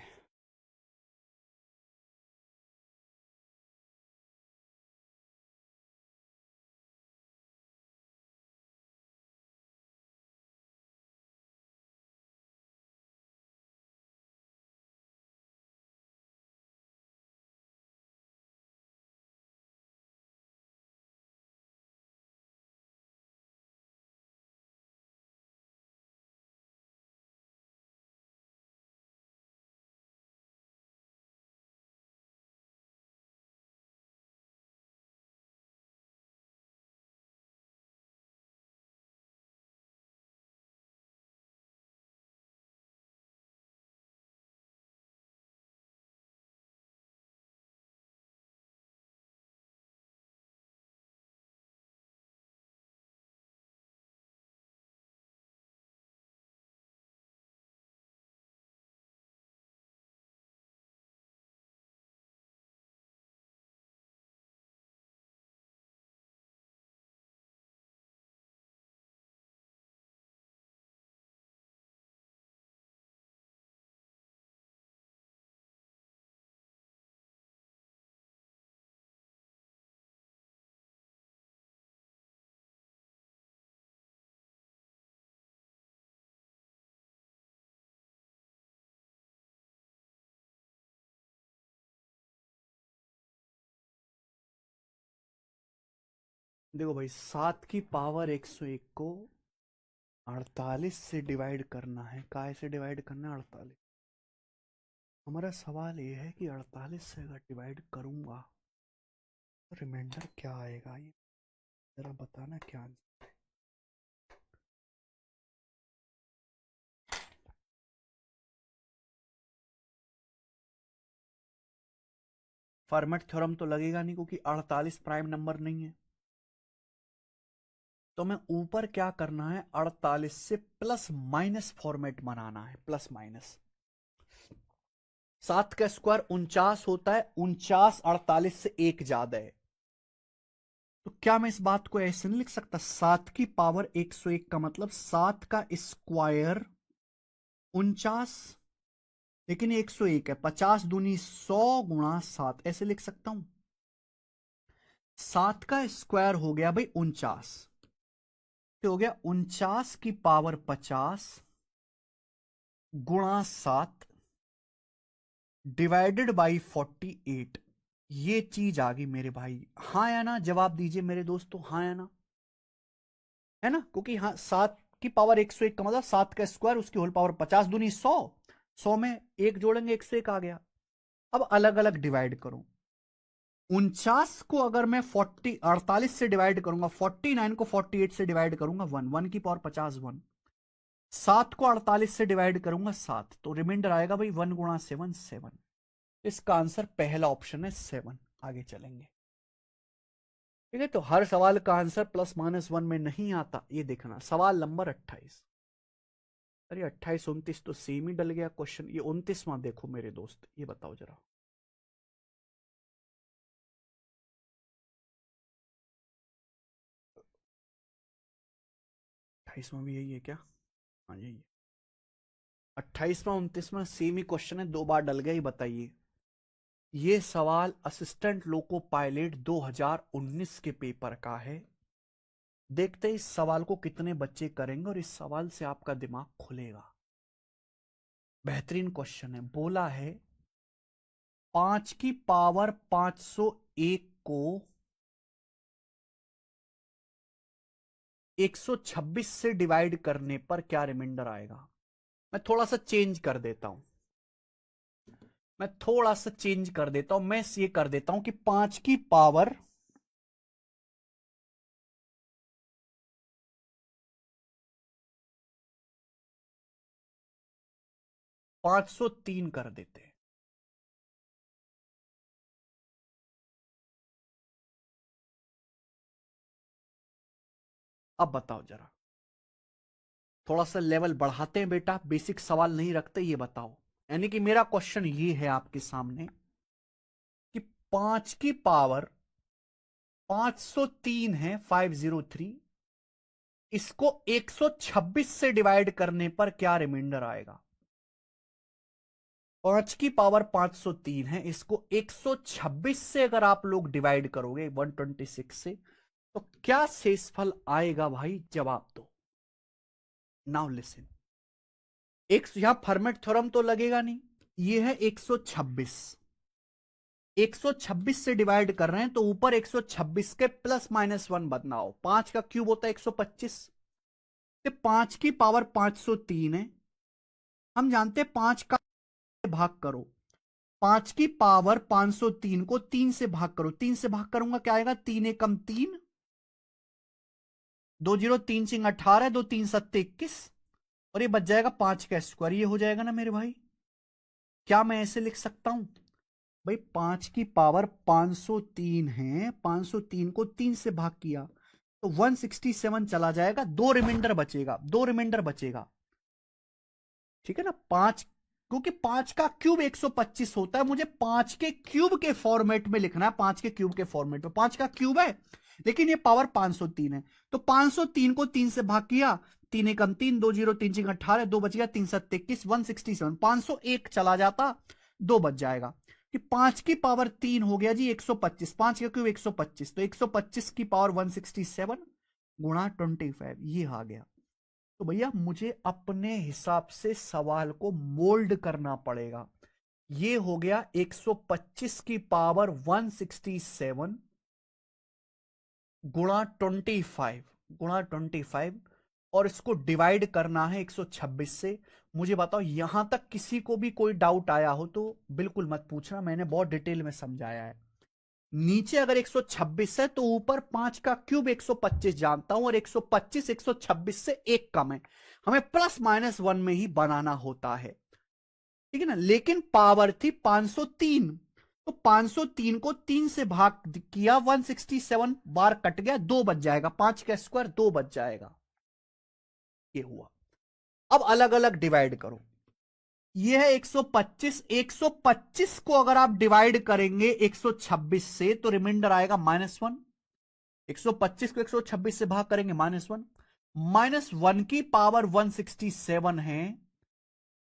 देखो भाई, 7 की पावर 101 को 48 से डिवाइड करना है। काय से डिवाइड करना है? 48। हमारा सवाल ये है कि 48 से अगर डिवाइड करूंगा तो रिमाइंडर क्या आएगा, ये जरा बताना क्या आंसर। फॉर्मेट थ्योरम तो लगेगा नहीं क्योंकि 48 प्राइम नंबर नहीं है। तो मैं ऊपर क्या करना है, 48 से प्लस माइनस फॉर्मेट बनाना है, प्लस माइनस। 7 का स्क्वायर 49 होता है, 49 48 से एक ज्यादा है। तो क्या मैं इस बात को ऐसे नहीं लिख सकता, 7 की पावर 101 का मतलब 7 का स्क्वायर 49, लेकिन 101 है, 50 दूनी 100 गुणा 7, ऐसे लिख सकता हूं। 7 का स्क्वायर हो गया भाई 49, तो हो गया 49 की पावर 50 गुणा 7 डिवाइडेड बाई 48। ये चीज आ गई मेरे भाई, हाँ या ना? जवाब दीजिए मेरे दोस्तों, हाँ या ना? है ना? क्योंकि हाँ, 7 की पावर 101 का मतलब 7 का स्क्वायर उसकी होल पावर 50 दूनी 100, 100 में एक जोड़ेंगे 101 आ गया। अब अलग अलग डिवाइड करो। 49 को अगर मैं 48 से डिवाइड करूंगा, 49 को 48 से डिवाइड करूंगा 1, 1 की पावर 50 1। 7 को 48 से डिवाइड करूंगा 7, तो रिमाइंडर आएगा भाई 1 गुणा 7 7। इसका आंसर पहला ऑप्शन है 7। आगे चलेंगे। ठीक है, तो हर सवाल का आंसर प्लस माइनस 1 में नहीं आता, ये देखना। सवाल नंबर 28। अरे 28 29 तो सेम ही डल गया क्वेश्चन। ये 29वां देखो मेरे दोस्त, ये बताओ जरा। 28वां भी यही है क्या? हाँ यही है। 28वां 29वां सेम ही क्वेश्चन है, दो बार डल गया, ही बताइए। ये सवाल असिस्टेंट लोको पायलट 2019 के पेपर का है। देखते हैं इस सवाल को कितने बच्चे करेंगे और इस सवाल से आपका दिमाग खुलेगा। बेहतरीन क्वेश्चन है। बोला है 5 की पावर 501 को 126 से डिवाइड करने पर क्या रिमाइंडर आएगा? मैं थोड़ा सा चेंज कर देता हूं, मैं ये कर देता हूं कि 5 की पावर 503 कर देते हैं। अब बताओ जरा, थोड़ा सा लेवल बढ़ाते हैं बेटा, बेसिक सवाल नहीं रखते। ये बताओ, यानी कि मेरा क्वेश्चन ये है आपके सामने कि 5 की पावर 503 है, 503, इसको 126 से डिवाइड करने पर क्या रिमाइंडर आएगा? 5 की पावर 503 है, इसको 126 से अगर आप लोग डिवाइड करोगे 126 से, तो क्या शेषफल आएगा भाई? जवाब दो। Now listen. एक यहां फॉर्मेट थ्योरम तो लगेगा नहीं, ये है 126। 126 से डिवाइड कर रहे हैं तो ऊपर 126 के प्लस माइनस 1 बनाओ। 5 का क्यूब होता है 125, तो 5 की पावर 503 है। हम जानते हैं 5 का भाग करो, 5 की पावर 503 को 3 से भाग करो। 3 से भाग करूंगा क्या आएगा? 3 एकम 3, 2 जीरो 3 सिंह 18, 2 3 सत्ते 21, और ये बच जाएगा 5 का स्क्वायर। ये हो जाएगा ना मेरे भाई? क्या मैं ऐसे लिख सकता हूं भाई? 5 की पावर 503 है, 503 को 3 से भाग किया तो 167 चला जाएगा, दो रिमाइंडर बचेगा, दो रिमाइंडर बचेगा। ठीक है ना? 5, क्योंकि 5 का क्यूब 125 होता है, मुझे 5 के क्यूब के फॉर्मेट में लिखना है। 5 के क्यूब के फॉर्मेट में 5 का क्यूब है, लेकिन ये पावर 503 है। तो 503 को 3 से भाग किया, 3 एकम 3, 2 जीरो 3 सिंह 18, 2 बच गया 3 सत्ते 21, 167, 501 चला जाता, दो बच जाएगा। कि 5 की पावर 3 हो गया जी 125, 5 का क्यूब 125, तो 125 की पावर 167 गुणा 25, ये आ गया। तो भैया मुझे अपने हिसाब से सवाल को मोल्ड करना पड़ेगा। ये हो गया 125 की पावर 167 गुणा 25, गुणा 25 और इसको डिवाइड करना है 126 से। मुझे बताओ यहां तक किसी को भी कोई डाउट आया हो तो बिल्कुल मत पूछना, मैंने बहुत डिटेल में समझाया है। नीचे अगर 126 है तो ऊपर 5 का क्यूब 125 जानता हूं, और 125 126 से एक कम है, हमें प्लस माइनस 1 में ही बनाना होता है, ठीक है ना। लेकिन पावर थी 503, तो 503 को 3 से भाग किया, 167 बार कट गया, 2 बच जाएगा, 5 का स्क्वायर 2 बच जाएगा, ये हुआ। अब अलग अलग डिवाइड करो, ये है 125, 125 को अगर आप डिवाइड करेंगे 126 से तो रिमाइंडर आएगा -1। 125 को 126 से भाग करेंगे -1, -1 की पावर 167 है,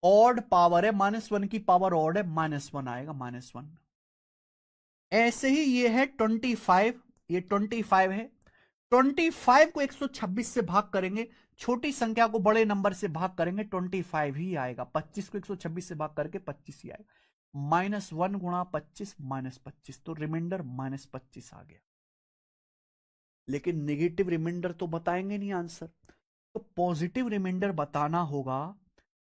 ऑड पावर है, -1 की पावर ऑड है, -1 आएगा, -1। ऐसे ही ये है 25, ये 25 है, 25 को 126 से भाग करेंगे, छोटी संख्या को बड़े नंबर से भाग करेंगे, 25 ही आएगा। 25 को 126 से भाग करके 25 ही आएगा। -1 गुणा 25 -25, तो रिमाइंडर -25 आ गया। लेकिन नेगेटिव रिमाइंडर तो बताएंगे नहीं आंसर, तो पॉजिटिव रिमाइंडर बताना होगा।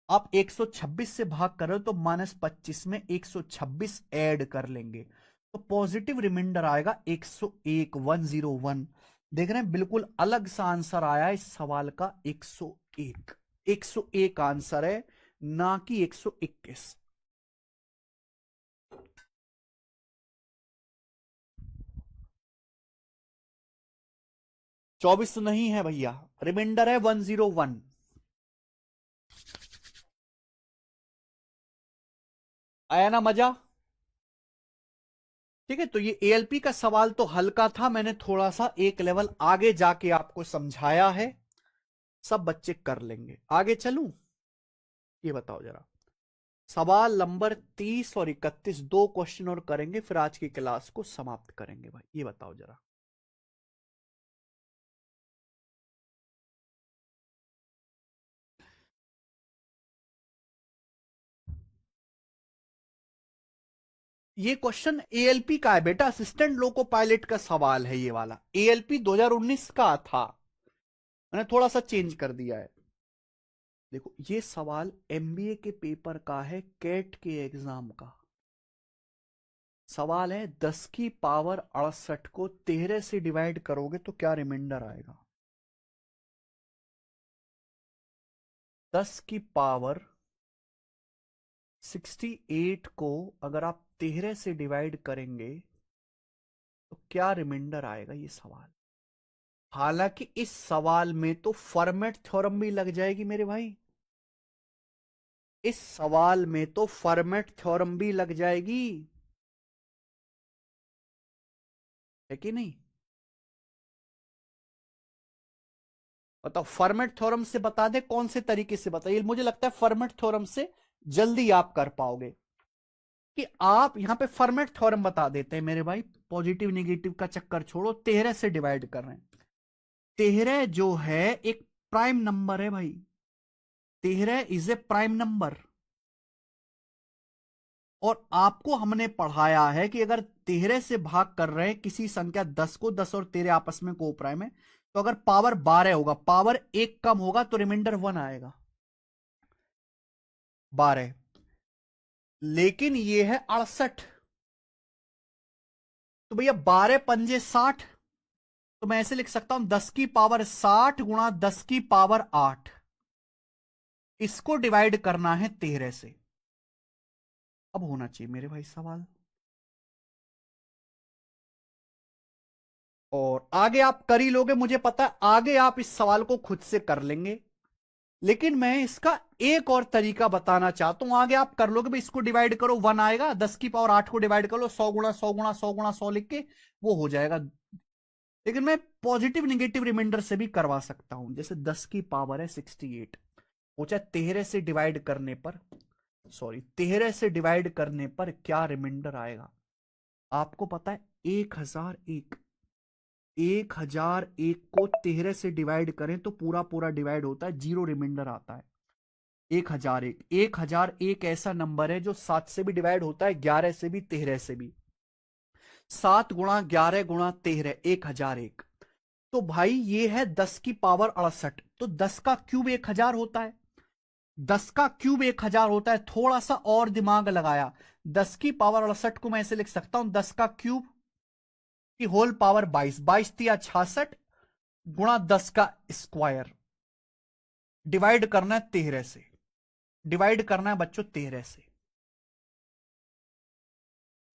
आप 126 से भाग कर रहे हो तो -25 में 126 ऐड कर लेंगे, तो पॉजिटिव रिमाइंडर आएगा 101, 101। देख रहे हैं बिल्कुल अलग सा आंसर आया इस सवाल का, 101, 101 आंसर है, ना कि 121। चौबीस तो नहीं है भैया, रिमाइंडर है 101। आया ना मजा? ठीक है, तो ये एएलपी का सवाल तो हल्का था, मैंने थोड़ा सा एक लेवल आगे जाके आपको समझाया है, सब बच्चे कर लेंगे। आगे चलूं, ये बताओ जरा, सवाल नंबर 30 और 31, 2 क्वेश्चन और करेंगे, फिर आज की क्लास को समाप्त करेंगे। भाई ये बताओ जरा, ये क्वेश्चन एएलपी का है बेटा, असिस्टेंट लोको पायलट का सवाल है ये वाला, एएलपी 2019 का था, मैंने थोड़ा सा चेंज कर दिया है। देखो ये सवाल एमबीए के पेपर का है, कैट के एग्जाम का सवाल है। 10 की पावर 68 को 13 से डिवाइड करोगे तो क्या रिमाइंडर आएगा? 10 की पावर 68 को अगर आप 13 से डिवाइड करेंगे तो क्या रिमाइंडर आएगा, ये सवाल। हालांकि इस सवाल में तो फॉर्मेट थ्योरम भी लग जाएगी मेरे भाई, इस सवाल में तो फॉर्मेट थ्योरम भी लग जाएगी, है कि नहीं? बताओ, फॉर्मेट थ्योरम से बता दे, कौन से तरीके से बताइए, मुझे लगता है फॉर्मेट थ्योरम से जल्दी आप कर पाओगे। कि आप यहां पे फॉर्मेट थ्योरम बता देते हैं मेरे भाई, पॉजिटिव निगेटिव का चक्कर छोड़ो, 13 से डिवाइड कर रहे हैं। 13 जो है एक प्राइम नंबर है भाई, 13 इज ए प्राइम नंबर, और आपको हमने पढ़ाया है कि अगर 13 से भाग कर रहे हैं किसी संख्या 10 को, 10 और 13 आपस में को प्राइम है, तो अगर पावर 12 होगा, पावर एक कम होगा तो रिमाइंडर 1 आएगा, 12। लेकिन ये है 68, तो भैया 12 पंजे 60, तो मैं ऐसे लिख सकता हूं 10 की पावर 60 गुणा 10 की पावर 8, इसको डिवाइड करना है 13 से। अब होना चाहिए मेरे भाई सवाल, और आगे आप कर ही लोगे, मुझे पता है आगे आप इस सवाल को खुद से कर लेंगे, लेकिन मैं इसका एक और तरीका बताना चाहता हूं। आगे आप कर लोगे भाई, इसको डिवाइड करो 1 आएगा, 10 की पावर 8 को डिवाइड कर लो, 100 गुणा 100 गुणा 100 गुणा 100 लिख के वो हो जाएगा। लेकिन मैं पॉजिटिव निगेटिव रिमाइंडर से भी करवा सकता हूं, जैसे 10 की पावर है 68, पूछा 13 से डिवाइड करने पर, सॉरी 13 से डिवाइड करने पर क्या रिमाइंडर आएगा? आपको पता है 1001, 1001 को 13 से डिवाइड करें तो पूरा पूरा डिवाइड होता है, जीरो रिमाइंडर आता है। 1001, 1001 ऐसा नंबर है जो 7 से भी डिवाइड होता है, 11 से भी, 13 से भी। 7 गुणा 11 गुणा 13, 1001। तो भाई ये है 10 की पावर 68, तो 10 का क्यूब 1000 होता है। 10 का क्यूब 1000 होता है। थोड़ा सा और दिमाग लगाया, 10 की पावर 68 को मैं ऐसे लिख सकता हूं, 10 का क्यूब की होल पावर 22, 22 तिया 66 गुणा 10 का स्क्वायर, डिवाइड करना है 13 से, डिवाइड करना है बच्चों 13 से।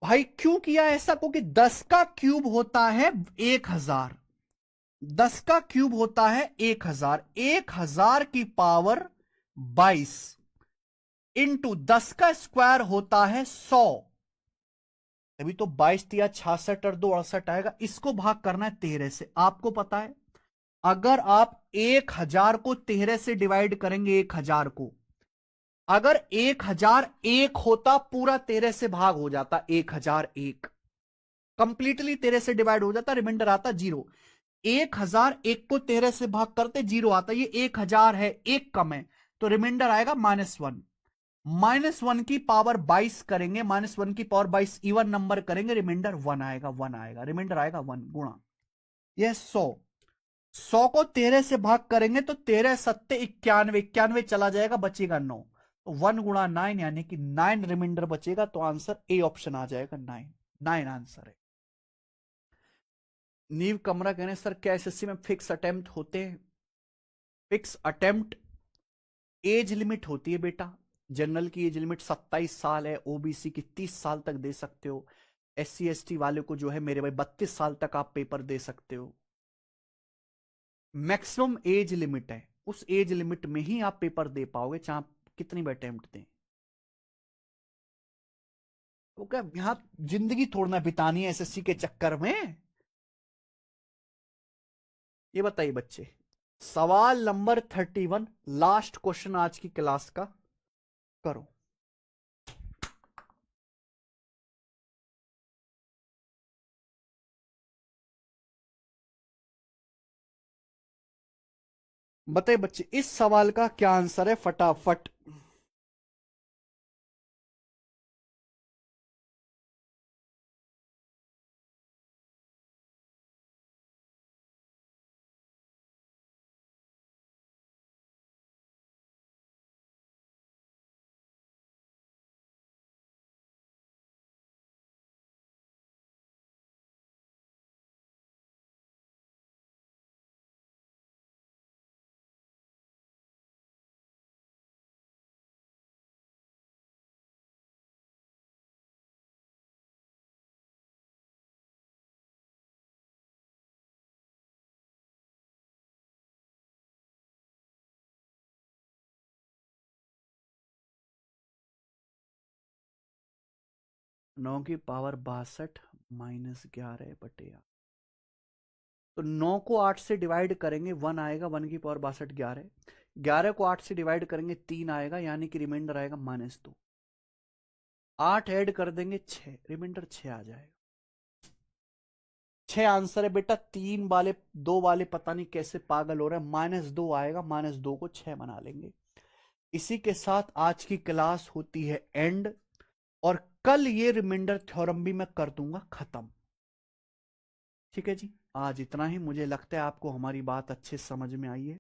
भाई क्यों किया ऐसा? क्योंकि 10 का क्यूब होता है 1000, 10 का क्यूब होता है 1000, 1000 की पावर 22 इंटू 10 का स्क्वायर होता है 100। अभी तो 22 तिया 66 और 2 68 आएगा, इसको भाग करना है 13 से। आपको पता है अगर आप 1000 को 13 से डिवाइड करेंगे, 1000 को, अगर 1001 होता पूरा 13 से भाग हो जाता, 1001 कंप्लीटली 13 से डिवाइड हो जाता, रिमाइंडर आता 0। 1001 को 13 से भाग करते 0 आता, ये 1000 है, एक कम है, तो रिमाइंडर आएगा -1। -1 की पावर 22 करेंगे, -1 की पावर 22 इवन नंबर करेंगे, रिमाइंडर 1 आएगा, 1 आएगा, रिमाइंडर आएगा 1 गुणा यह 100। 100 को 13 से भाग करेंगे तो 13 सत्ते 91, 91 चला जाएगा, बचेगा 9, तो 1 गुणा 9 यानी कि 9 रिमाइंडर बचेगा, तो आंसर ए ऑप्शन आ जाएगा, 9, 9 आंसर है। नीव कमरा कहने सर क्या एसएससी में फिक्स अटेम्प्ट होते हैं? फिक्स अटेम्प्ट एज लिमिट होती है बेटा। जनरल की एज लिमिट 27 साल है, ओबीसी की 30 साल तक दे सकते हो, SC ST वाले को जो है मेरे भाई 32 साल तक आप पेपर दे सकते हो। मैक्सिमम एज लिमिट है, उस एज लिमिट में ही आप पेपर दे पाओगे, चाहे आप कितनी भी अटेम्प्ट दें। तो क्या यहां जिंदगी थोड़ना बितानी है एसएससी के चक्कर में? ये बताइए बच्चे, सवाल नंबर 31, लास्ट क्वेश्चन आज की क्लास का, करो। बताइए बच्चे, इस सवाल का क्या आंसर है फटाफट। नौ की पावर 62 -11/8, तो 9 को 8 से डिवाइड करेंगे 1 आएगा, 1 की पावर 62 11, 11 को 8 से डिवाइड करेंगे 3 आएगा, यानी कि रिमाइंडर आएगा -2। 8 ऐड कर देंगे 6, रिमाइंडर 6 आ जाएगा। 6 आंसर है बेटा। 3 वाले 2 वाले पता नहीं कैसे पागल हो रहे हैं, -2 आएगा, -2 को 6 बना लेंगे। इसी के साथ आज की क्लास होती है एंड, और कल ये रिमाइंडर थ्योरम भी मैं कर दूंगा खत्म। ठीक है जी, आज इतना ही। मुझे लगता है आपको हमारी बात अच्छे समझ में आई है।